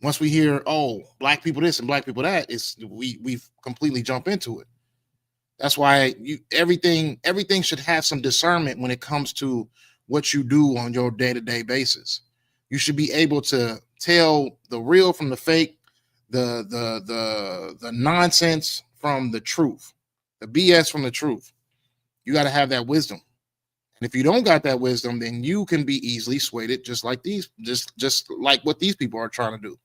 once we hear, oh, black people this and black people that, we completely jump into it. That's why everything should have some discernment when it comes to what you do on your day-to-day basis. You should be able to tell the real from the fake, the nonsense from the truth, the BS from the truth. You got to have that wisdom. And if you don't got that wisdom, then you can be easily swayed just like what these people are trying to do.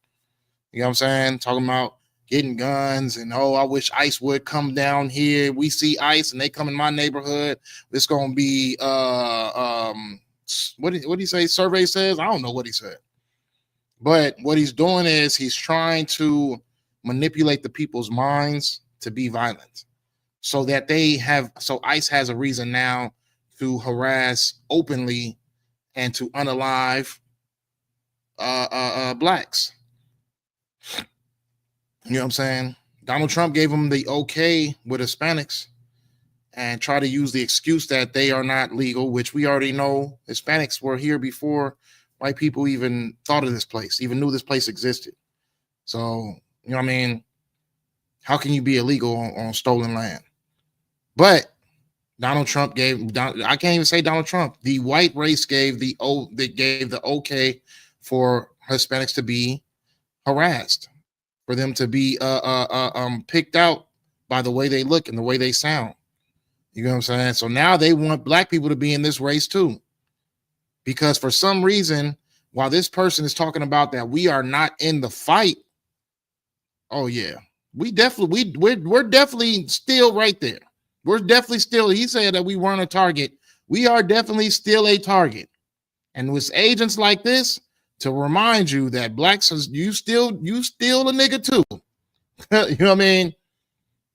You know what I'm saying? Talking about getting guns and, oh, I wish ICE would come down here. We see ICE and they come in my neighborhood. It's going to be, what did he say? Survey says? I don't know what he said. But what he's doing is he's trying to manipulate the people's minds to be violent so that ICE has a reason now to harass openly and to unalive blacks. You know what I'm saying? Donald Trump gave him the okay with Hispanics and try to use the excuse that they are not legal, which we already know Hispanics were here before white people even thought of this place, even knew this place existed. So, you know what I mean? How can you be illegal on stolen land? But Donald Trump I can't even say Donald Trump. The white race gave the okay for Hispanics to be harassed, for them to be picked out by the way they look and the way they sound. You know what I'm saying? So now they want black people to be in this race too. Because for some reason, while this person is talking about that we are not in the fight, oh yeah, we're definitely still right there. We're definitely still, he said that we weren't a target. we are definitely still a target. And with agents like this to remind you that blacks is you still a nigga too. You know what I mean?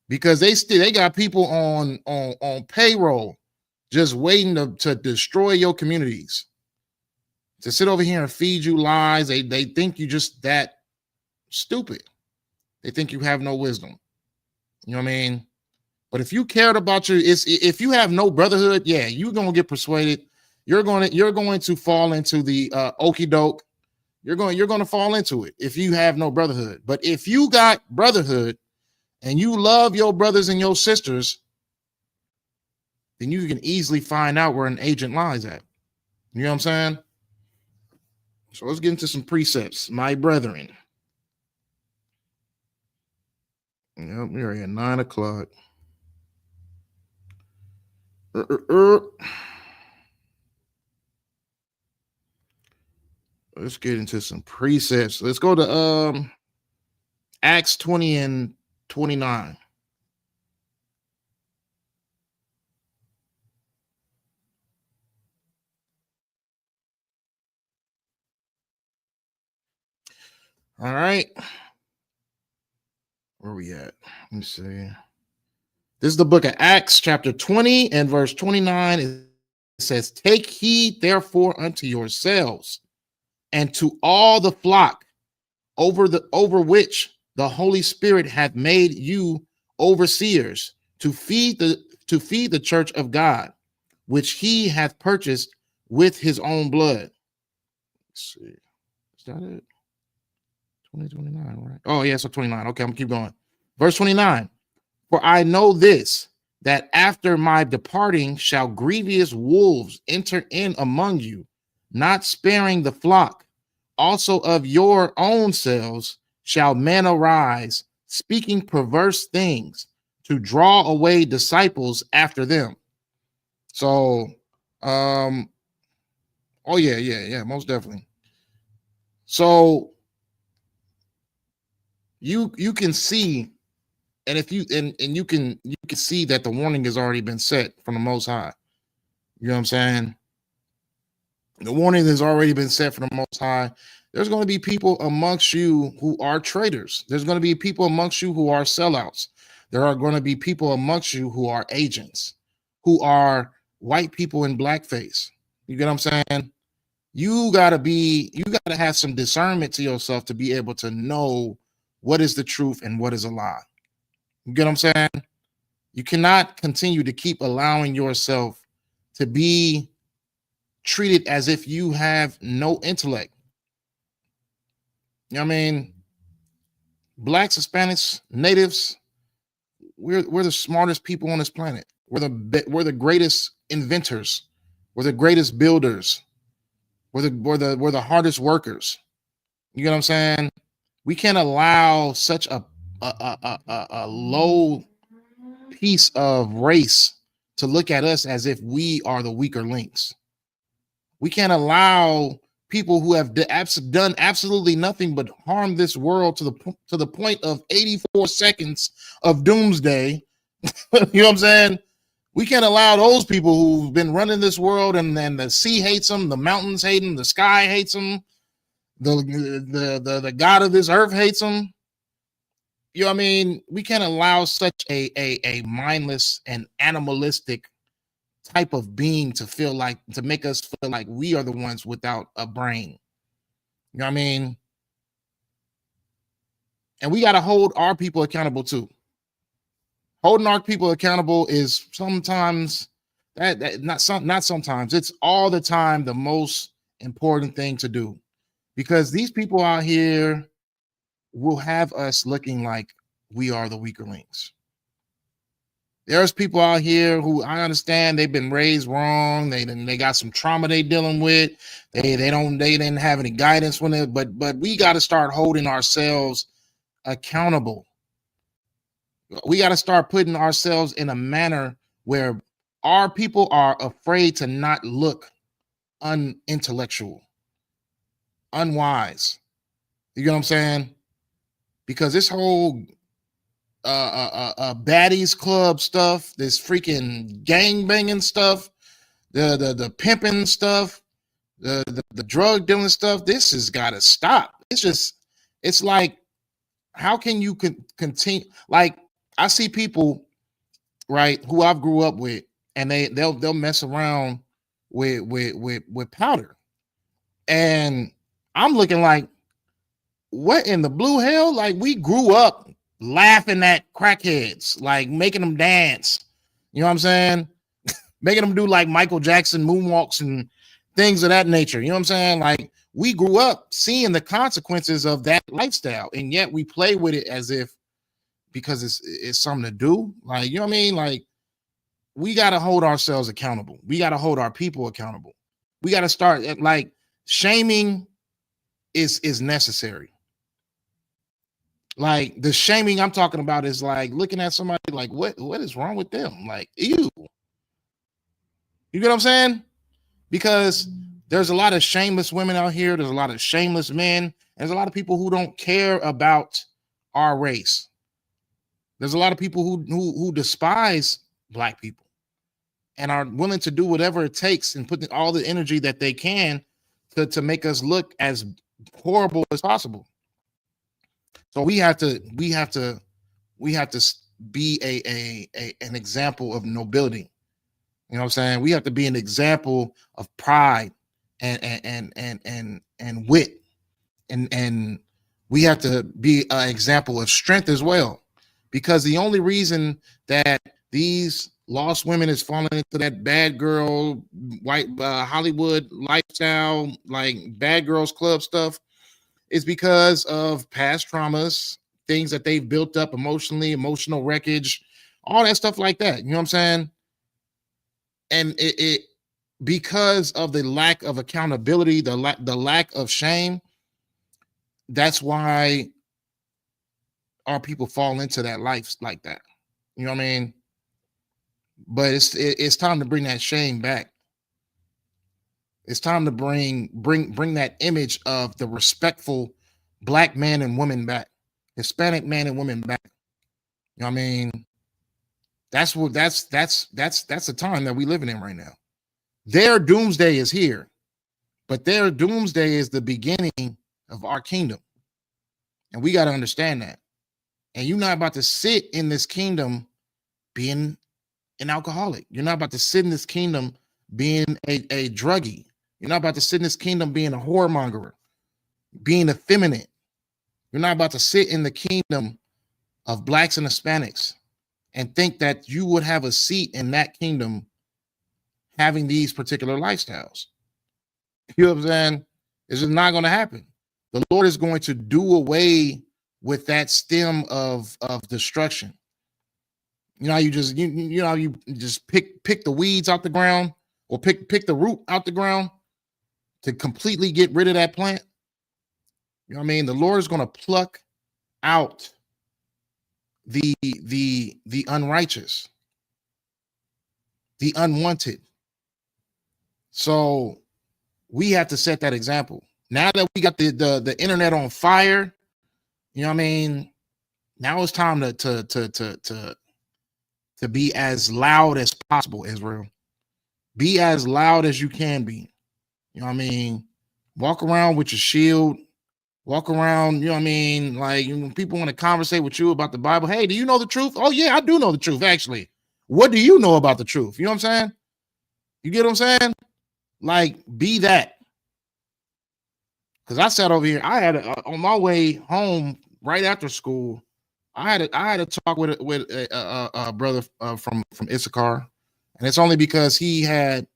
Because they got people on payroll just waiting to destroy your communities, to sit over here and feed you lies. They think you just that stupid. They think you have no wisdom. You know what I mean? But if you cared about if you have no brotherhood, yeah, you're gonna get persuaded. You're going to fall into the okie doke. You're going to fall into it if you have no brotherhood. But if you got brotherhood and you love your brothers and your sisters, then you can easily find out where an agent lies at. You know what I'm saying? So let's get into some precepts, my brethren. Yep, we're at 9 o'clock. Let's get into some precepts. Let's go to Acts 20 and 29. All right. Where are we at? Let me see. This is the book of Acts, chapter 20 and verse 29. It says, "Take heed, therefore, unto yourselves and to all the flock over which the Holy Spirit hath made you overseers to feed the church of God, which he hath purchased with his own blood." Let's see. Is that it? 2029, right? Oh, yeah, so 29. Okay, I'm gonna keep going. Verse 29. "For I know this, that after my departing shall grievous wolves enter in among you, not sparing the flock. Also of your own selves shall men arise, speaking perverse things, to draw away disciples after them." So, oh yeah, most definitely. So you can see, and if you and you can see that the warning has already been set from the Most High. You know what I'm saying? The warning has already been set from the Most High. There's going to be people amongst you who are traitors. There's going to be people amongst you who are sellouts. There are going to be people amongst you who are agents, who are white people in blackface. You get what I'm saying? You gotta have some discernment to yourself to be able to know what is the truth and what is a lie. You get what I'm saying? You cannot continue to keep allowing yourself to be treated as if you have no intellect. You know what I mean? Blacks, Hispanics, natives, we're the smartest people on this planet. We're the greatest inventors. We're the greatest builders. We're the hardest workers. You get what I'm saying? We can't allow such a low piece of race to look at us as if we are the weaker links. We can't allow people who have done absolutely nothing but harm this world to the point of 84 seconds of Doomsday. You know what I'm saying? We can't allow those people who've been running this world, and then the sea hates them, the mountains hate them, the sky hates them, the God of this earth hates them. You know what I mean? We can't allow such a mindless and animalistic type of being to make us feel like we are the ones without a brain. You know what I mean? And we got to hold our people accountable too. Holding our people accountable is sometimes not sometimes, it's all the time the most important thing to do, because these people out here will have us looking like we are the weaker links. There's people out here who, I understand, they've been raised wrong. They got some trauma they dealing with. They didn't have any guidance when it, but we got to start holding ourselves accountable. We got to start putting ourselves in a manner where our people are afraid to not look unintellectual, unwise. You know what I'm saying? Because this whole baddies club stuff, this freaking gang banging stuff, the pimping stuff, the drug dealing stuff. This has got to stop. It's like, how can you continue? Like, I see people, right, who I've grew up with, and they'll mess around with powder, and I'm looking like, what in the blue hell? Like, we grew up laughing at crackheads, like making them dance. You know what I'm saying? Making them do like Michael Jackson moonwalks and things of that nature. You know what I'm saying? Like, we grew up seeing the consequences of that lifestyle, and yet we play with it as if because it's something to do. Like, you know what I mean? Like, we got to hold ourselves accountable. We got to hold our people accountable. We got to start like shaming is necessary. Like, the shaming I'm talking about is like looking at somebody like, what is wrong with them? Like, ew. You get what I'm saying? Because there's a lot of shameless women out here. There's a lot of shameless men. There's a lot of people who don't care about our race. There's a lot of people who despise Black people and are willing to do whatever it takes and put all the energy that they can to make us look as horrible as possible. So we have to be an example of nobility. You know what I'm saying? We have to be an example of pride and wit, and we have to be an example of strength as well. Because the only reason that these lost women is falling into that bad girl, white Hollywood lifestyle, like bad girls club stuff, is because of past traumas, things that they've built up emotionally, emotional wreckage, all that stuff like that. You know what I'm saying? And it because of the lack of accountability, the lack of shame, that's why our people fall into that life like that. You know what I mean? But it's time to bring that shame back. It's time to bring that image of the respectful Black man and woman back, Hispanic man and woman back. You know what I mean? That's the time that we're living in right now. Their doomsday is here, but their doomsday is the beginning of our kingdom. And we got to understand that. And you're not about to sit in this kingdom being an alcoholic. You're not about to sit in this kingdom being a druggie. You're not about to sit in this kingdom being a whoremonger, being effeminate. You're not about to sit in the kingdom of Blacks and Hispanics and think that you would have a seat in that kingdom having these particular lifestyles. You know what I'm saying? It's just not going to happen. The Lord is going to do away with that stem of destruction. You know, you just pick the weeds out the ground, or pick the root out the ground to completely get rid of that plant. You know what I mean? The Lord is going to pluck out the unrighteous, the unwanted. So we have to set that example. Now that we got the internet on fire, you know what I mean? Now it's time to be as loud as possible, Israel. Be as loud as you can be. You know what I mean? Walk around with your shield. Walk around, you know what I mean? Like, when people want to conversate with you about the Bible, hey, do you know the truth? Oh, yeah, I do know the truth, actually. What do you know about the truth? You know what I'm saying? You get what I'm saying? Like, be that. Because I sat over here, I had on my way home right after school, I had a talk with a brother from Isupk, and it's only because he had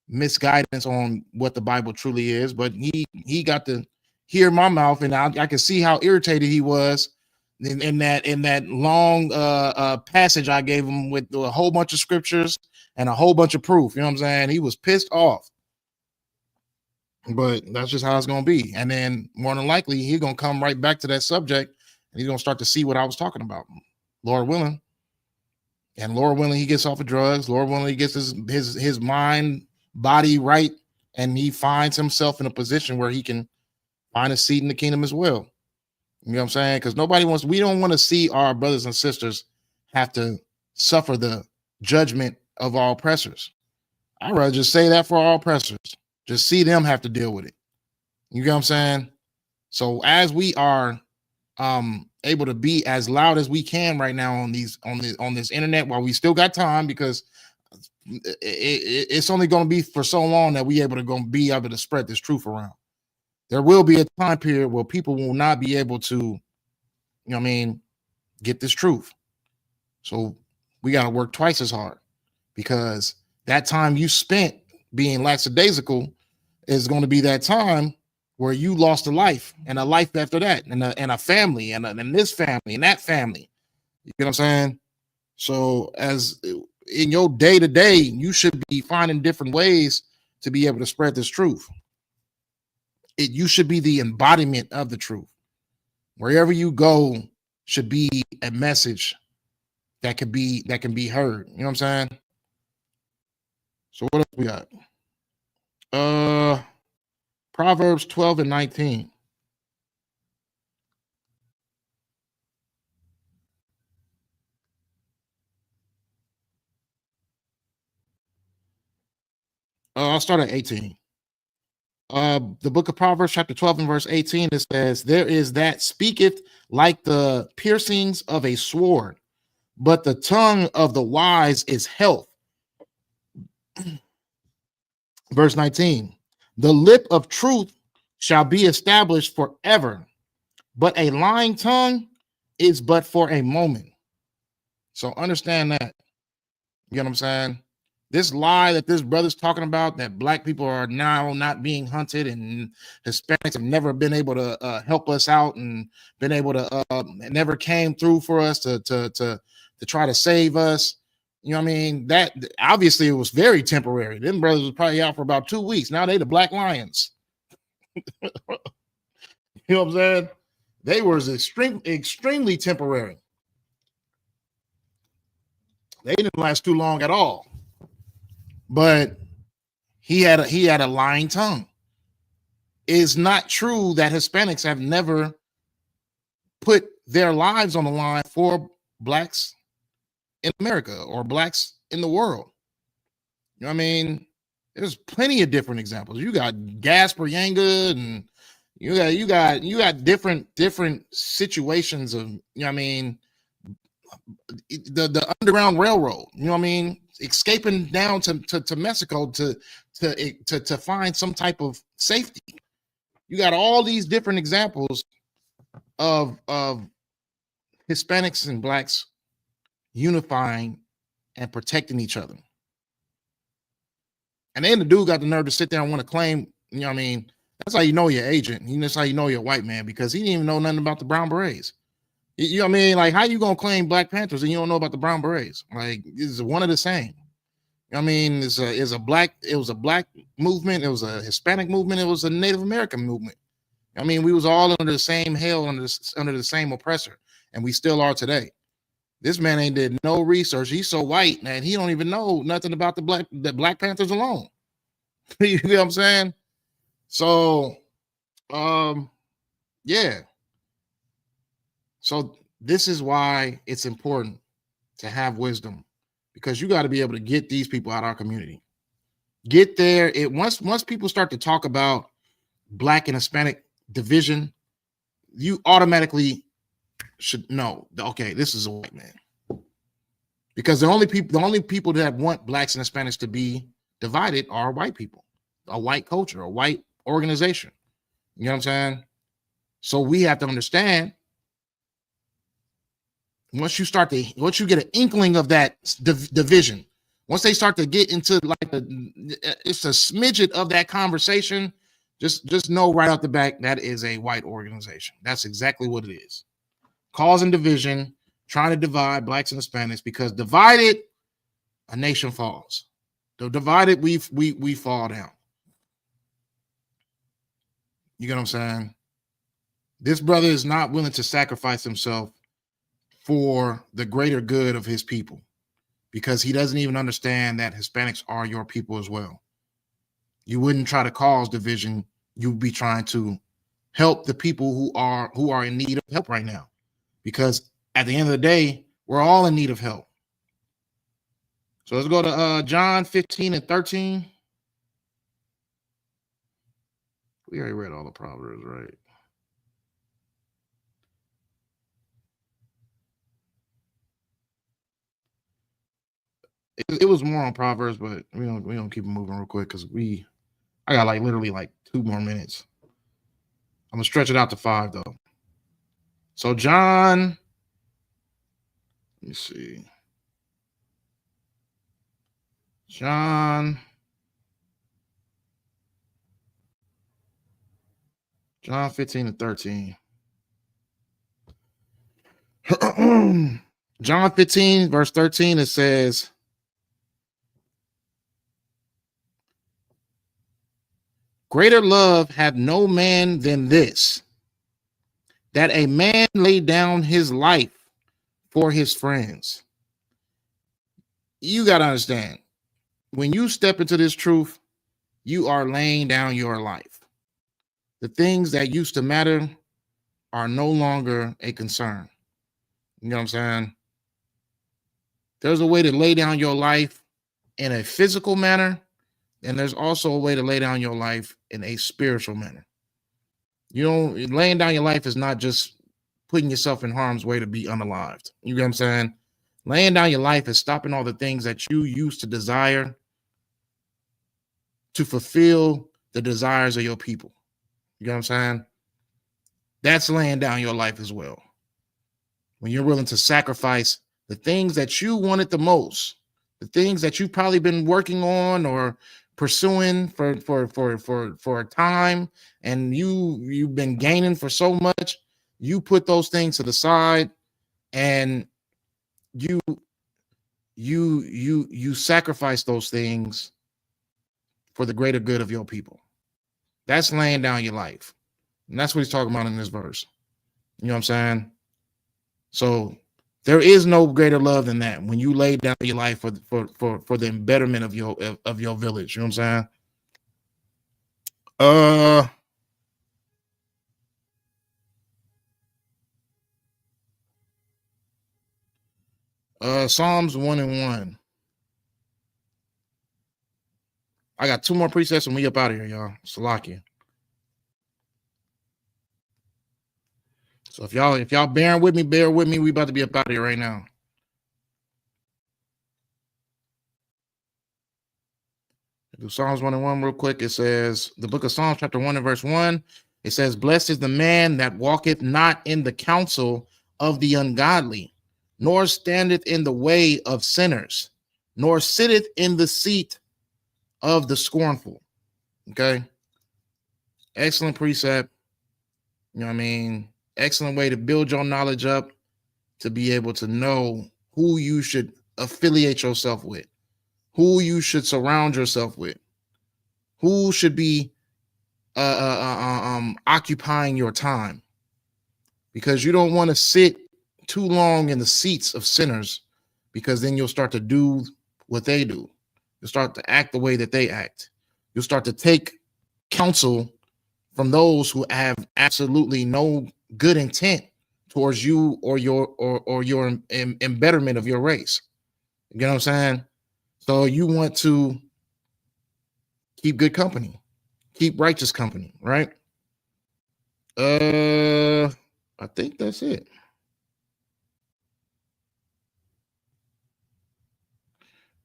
misguidance on what the Bible truly is, but he got to hear my mouth, and I could see how irritated he was in that long passage I gave him with a whole bunch of scriptures and a whole bunch of proof. You know what I'm saying? He was pissed off. But that's just how it's going to be. And then more than likely, he's going to come right back to that subject, and he's going to start to see what I was talking about. Lord willing. And Lord willing, he gets off of drugs. Lord willing, he gets his mind, body right, and he finds himself in a position where he can find a seat in the kingdom as well. You know what I'm saying? Because we don't want to see our brothers and sisters have to suffer the judgment of all oppressors. I'd rather just say that for all oppressors. Just see them have to deal with it. You get what I'm saying? So as we are able to be as loud as we can right now on this internet while we still got time, because it's only going to be for so long that we able to spread this truth around. There will be a time period where people will not be able to, you know what I mean, get this truth. So we got to work twice as hard, because that time you spent being lackadaisical is going to be that time where you lost a life and a life after that, and a family and this family and that family. You get what I'm saying? So as in your day to day, you should be finding different ways to be able to spread this truth. You should be the embodiment of the truth. Wherever you go should be a message that can be heard. You know what I'm saying? So what else we got? Proverbs 12 and 19. I'll start at 18. The book of Proverbs, chapter 12 and verse 18, it says, there is that speaketh like the piercings of a sword, but the tongue of the wise is health. Verse 19, the lip of truth shall be established forever, but a lying tongue is but for a moment. So understand that. You know what I'm saying? This lie that this brother's talking about, that black people are now not being hunted and Hispanics have never been able to help us out and been able to never came through for us to try to save us. You know what I mean? That obviously it was very temporary. Them brothers was probably out for about 2 weeks. Now they the Black Lions. You know what I'm saying? They were extremely temporary. They didn't last too long at all. But he had a lying tongue. It's not true that Hispanics have never put their lives on the line for blacks in America or blacks in the world. You know what I mean? There's plenty of different examples. You got Gasper Yanga, and you got different situations of, you know what I mean, the Underground Railroad, you know what I mean, escaping down to Mexico to find some type of safety. You got all these different examples of Hispanics and blacks unifying and protecting each other. And then the dude got the nerve to sit there and want to claim, you know what I mean, that's how you know you're agent. That's how you know you're a white man, because he didn't even know nothing about the Brown Berets. You know what I mean? Like, how you gonna claim Black Panthers and you don't know about the Brown Berets? Like, it's one of the same. You know what I mean, it was a black movement, it was a Hispanic movement, it was a Native American movement. I mean, we was all under the same hell, under the same oppressor, and we still are today. This man ain't did no research. He's so white that he don't even know nothing about the Black Panthers alone. You know what I'm saying? So, yeah. So this is why it's important to have wisdom, because you got to be able to get these people out of our community. Get there. Once people start to talk about Black and Hispanic division, you automatically should know, okay, this is a white man. Because the only people that want Blacks and Hispanics to be divided are white people, a white culture, a white organization. You know what I'm saying? So we have to understand, once you get an inkling of that division, once they start to get into like it's a smidget of that conversation, just know right out the back that is a white organization. That's exactly what it is. Causing division, trying to divide Blacks and Hispanics, because divided, a nation falls. So divided, we fall down. You get what I'm saying? This brother is not willing to sacrifice himself for the greater good of his people, because he doesn't even understand that Hispanics are your people as well. You wouldn't try to cause division. You'd be trying to help the people who are in need of help right now, because at the end of the day, we're all in need of help. So let's go to John 15 and 13. We already read all the Proverbs, right? It was more on Proverbs, but we don't keep it moving real quick because I got like literally like 2 more minutes. I'm gonna stretch it out to 5 though. So John, let me see. John 15 and 13. John 15, verse 13, it says, greater love had no man than this, that a man lay down his life for his friends. You got to understand, when you step into this truth, you are laying down your life. The things that used to matter are no longer a concern. You know what I'm saying? There's a way to lay down your life in a physical manner, and there's also a way to lay down your life in a spiritual manner. Laying down your life is not just putting yourself in harm's way to be unalived. You know what I'm saying? Laying down your life is stopping all the things that you used to desire to fulfill the desires of your people. You know what I'm saying? That's laying down your life as well. When you're willing to sacrifice the things that you wanted the most, the things that you've probably been working on or pursuing for a time, and you've been gaining for so much, you put those things to the side, and you sacrifice those things for the greater good of your people. That's laying down your life. And that's what he's talking about in this verse. You know what I'm saying? So there is no greater love than that when you lay down your life for the betterment of your village. You know what I'm saying? Psalms 1 and 1. I got 2 more presets and we up out of here, y'all. Salakia. So if y'all bear with me. We about to be up out of here right now. Do Psalms 1 and 1 real quick. It says, the book of Psalms, chapter 1 and verse 1. It says, blessed is the man that walketh not in the counsel of the ungodly, nor standeth in the way of sinners, nor sitteth in the seat of the scornful. Okay. Excellent precept. You know what I mean? Excellent way to build your knowledge up, to be able to know who you should affiliate yourself with, who you should surround yourself with, who should be occupying your time, because you don't want to sit too long in the seats of sinners, because then you'll start to do what they do. You'll start to act the way that they act. You'll start to take counsel from those who have absolutely no good intent towards you or your embetterment of your race. You know what I'm saying? So you want to keep good company, keep righteous company, right? I think that's it.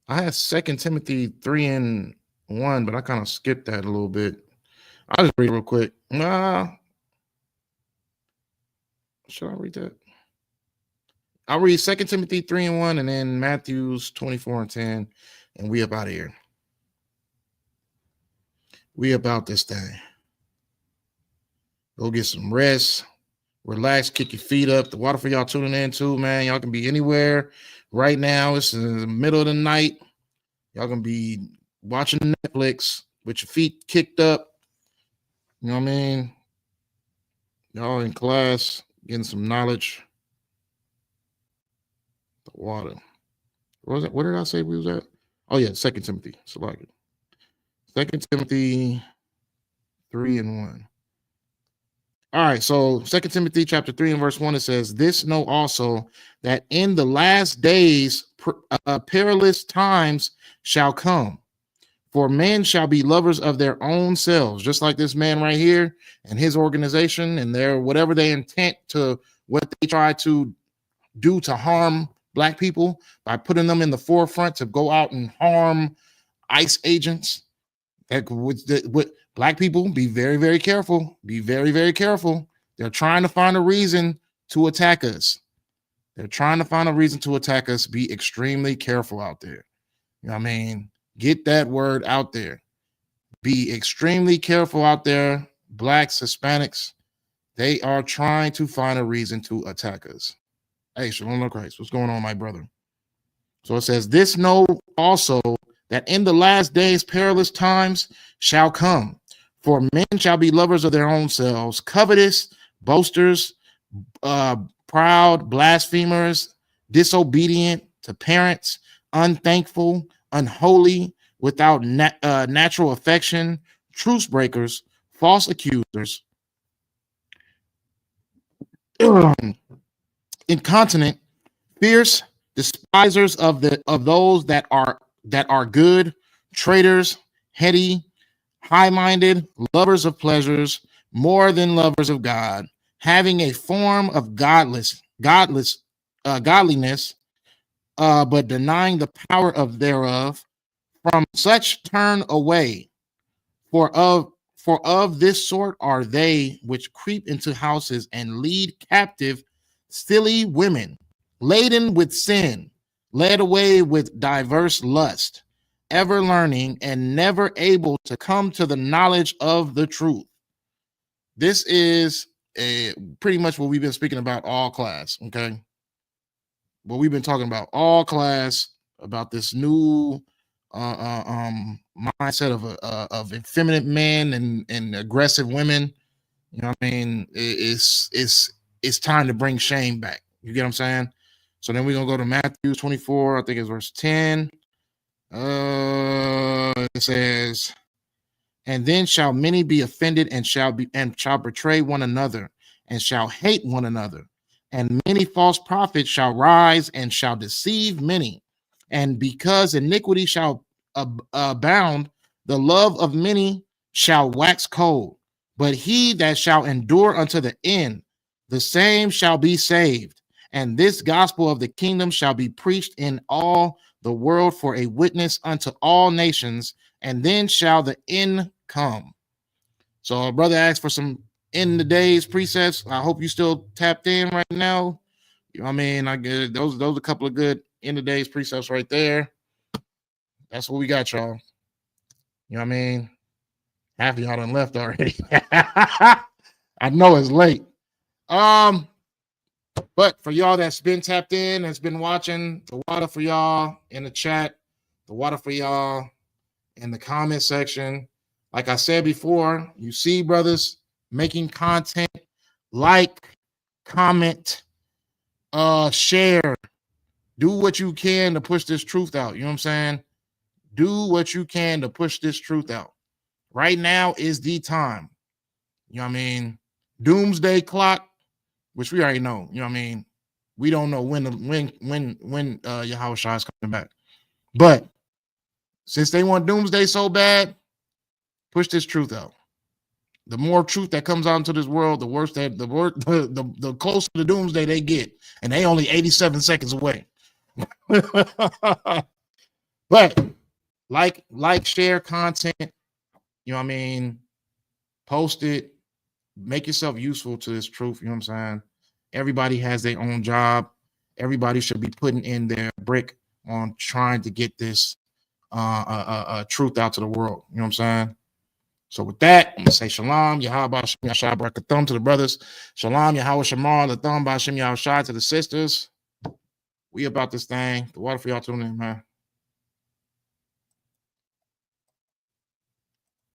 I had 2 Timothy 3 and 1, but I kind of skipped that a little bit. I'll just read it real quick. Should I read that? I'll read 2 Timothy 3 and 1, and then Matthew's 24 and 10, and we up out of here. We about this thing. Go get some rest, relax, kick your feet up. The water for y'all tuning in too, man. Y'all can be anywhere right now. It's in the middle of the night. Y'all can be watching Netflix with your feet kicked up. You know what I mean? Y'all in class, getting some knowledge. The water. What was it? Where did I say we was at? Oh yeah, 2 Timothy. So like it. 2 Timothy 3 and 1. All right, so 2 Timothy chapter 3 and verse 1, it says, this know also that in the last days perilous times shall come. For men shall be lovers of their own selves, just like this man right here and his organization and their whatever they intent to what they try to do to harm black people by putting them in the forefront to go out and harm ICE agents. With black people, be very, very careful. Be very, very careful. They're trying to find a reason to attack us. They're trying to find a reason to attack us. Be extremely careful out there. You know what I mean? Get that word out there. Be extremely careful out there. Blacks, Hispanics, they are trying to find a reason to attack us. Hey, Shalom Christ, what's going on, my brother? So it says, this know also that in the last days perilous times shall come. For men shall be lovers of their own selves, covetous, boasters, proud, blasphemers, disobedient to parents, unthankful, unholy, without natural affection, truce breakers, false accusers, incontinent, fierce, despisers of those that are good, traitors, heady, high-minded, lovers of pleasures more than lovers of God, having a form of godliness, but denying the power thereof. From such turn away, for of this sort are they which creep into houses and lead captive silly women, laden with sin, led away with diverse lust, ever learning and never able to come to the knowledge of the truth. This is pretty much what we've been speaking about all class, okay? What we've been talking about all class, about this new mindset of effeminate men and aggressive women. You know what I mean? It's time to bring shame back. You get what I'm saying? So then we're gonna go to Matthew 24, I think it's verse 10. It says, and then shall many be offended and shall betray one another and shall hate one another. And many false prophets shall rise and shall deceive many. And because iniquity shall abound, the love of many shall wax cold. But he that shall endure unto the end, the same shall be saved. And this gospel of the kingdom shall be preached in all the world for a witness unto all nations, and then shall the end come. So our brother asked for some in the days precepts. I hope you still tapped in right now. You know what I mean? I get those a couple of good in the days precepts right there. That's what we got, y'all. You know what I mean? Half of y'all done left already. I know it's late. But for y'all that's been tapped in, that's been watching, the water for y'all in the chat, the water for y'all in the comment section. Like I said before, you see brothers making content, like, comment, share. Do what you can to push this truth out. You know what I'm saying? Do what you can to push this truth out. Right now is the time. You know what I mean? Doomsday clock, which we already know. You know what I mean? We don't know when Yahweh Shai is coming back. But since they want Doomsday so bad, push this truth out. The more truth that comes out into this world, the worse that the closer to Doomsday they get, and they only 87 seconds away. But like, share content. You know what I mean? Post it. Make yourself useful to this truth. You know what I'm saying? Everybody has their own job. Everybody should be putting in their brick on trying to get this truth out to the world. You know what I'm saying? So with that, I'm going to say shalom, Yahweh Shem Yahshai Barakathum to the brothers. Shalom, Yahweh Shamar, Latham Ba'Shem Yahshai to the sisters. We about this thing. The water for y'all tuning in, man.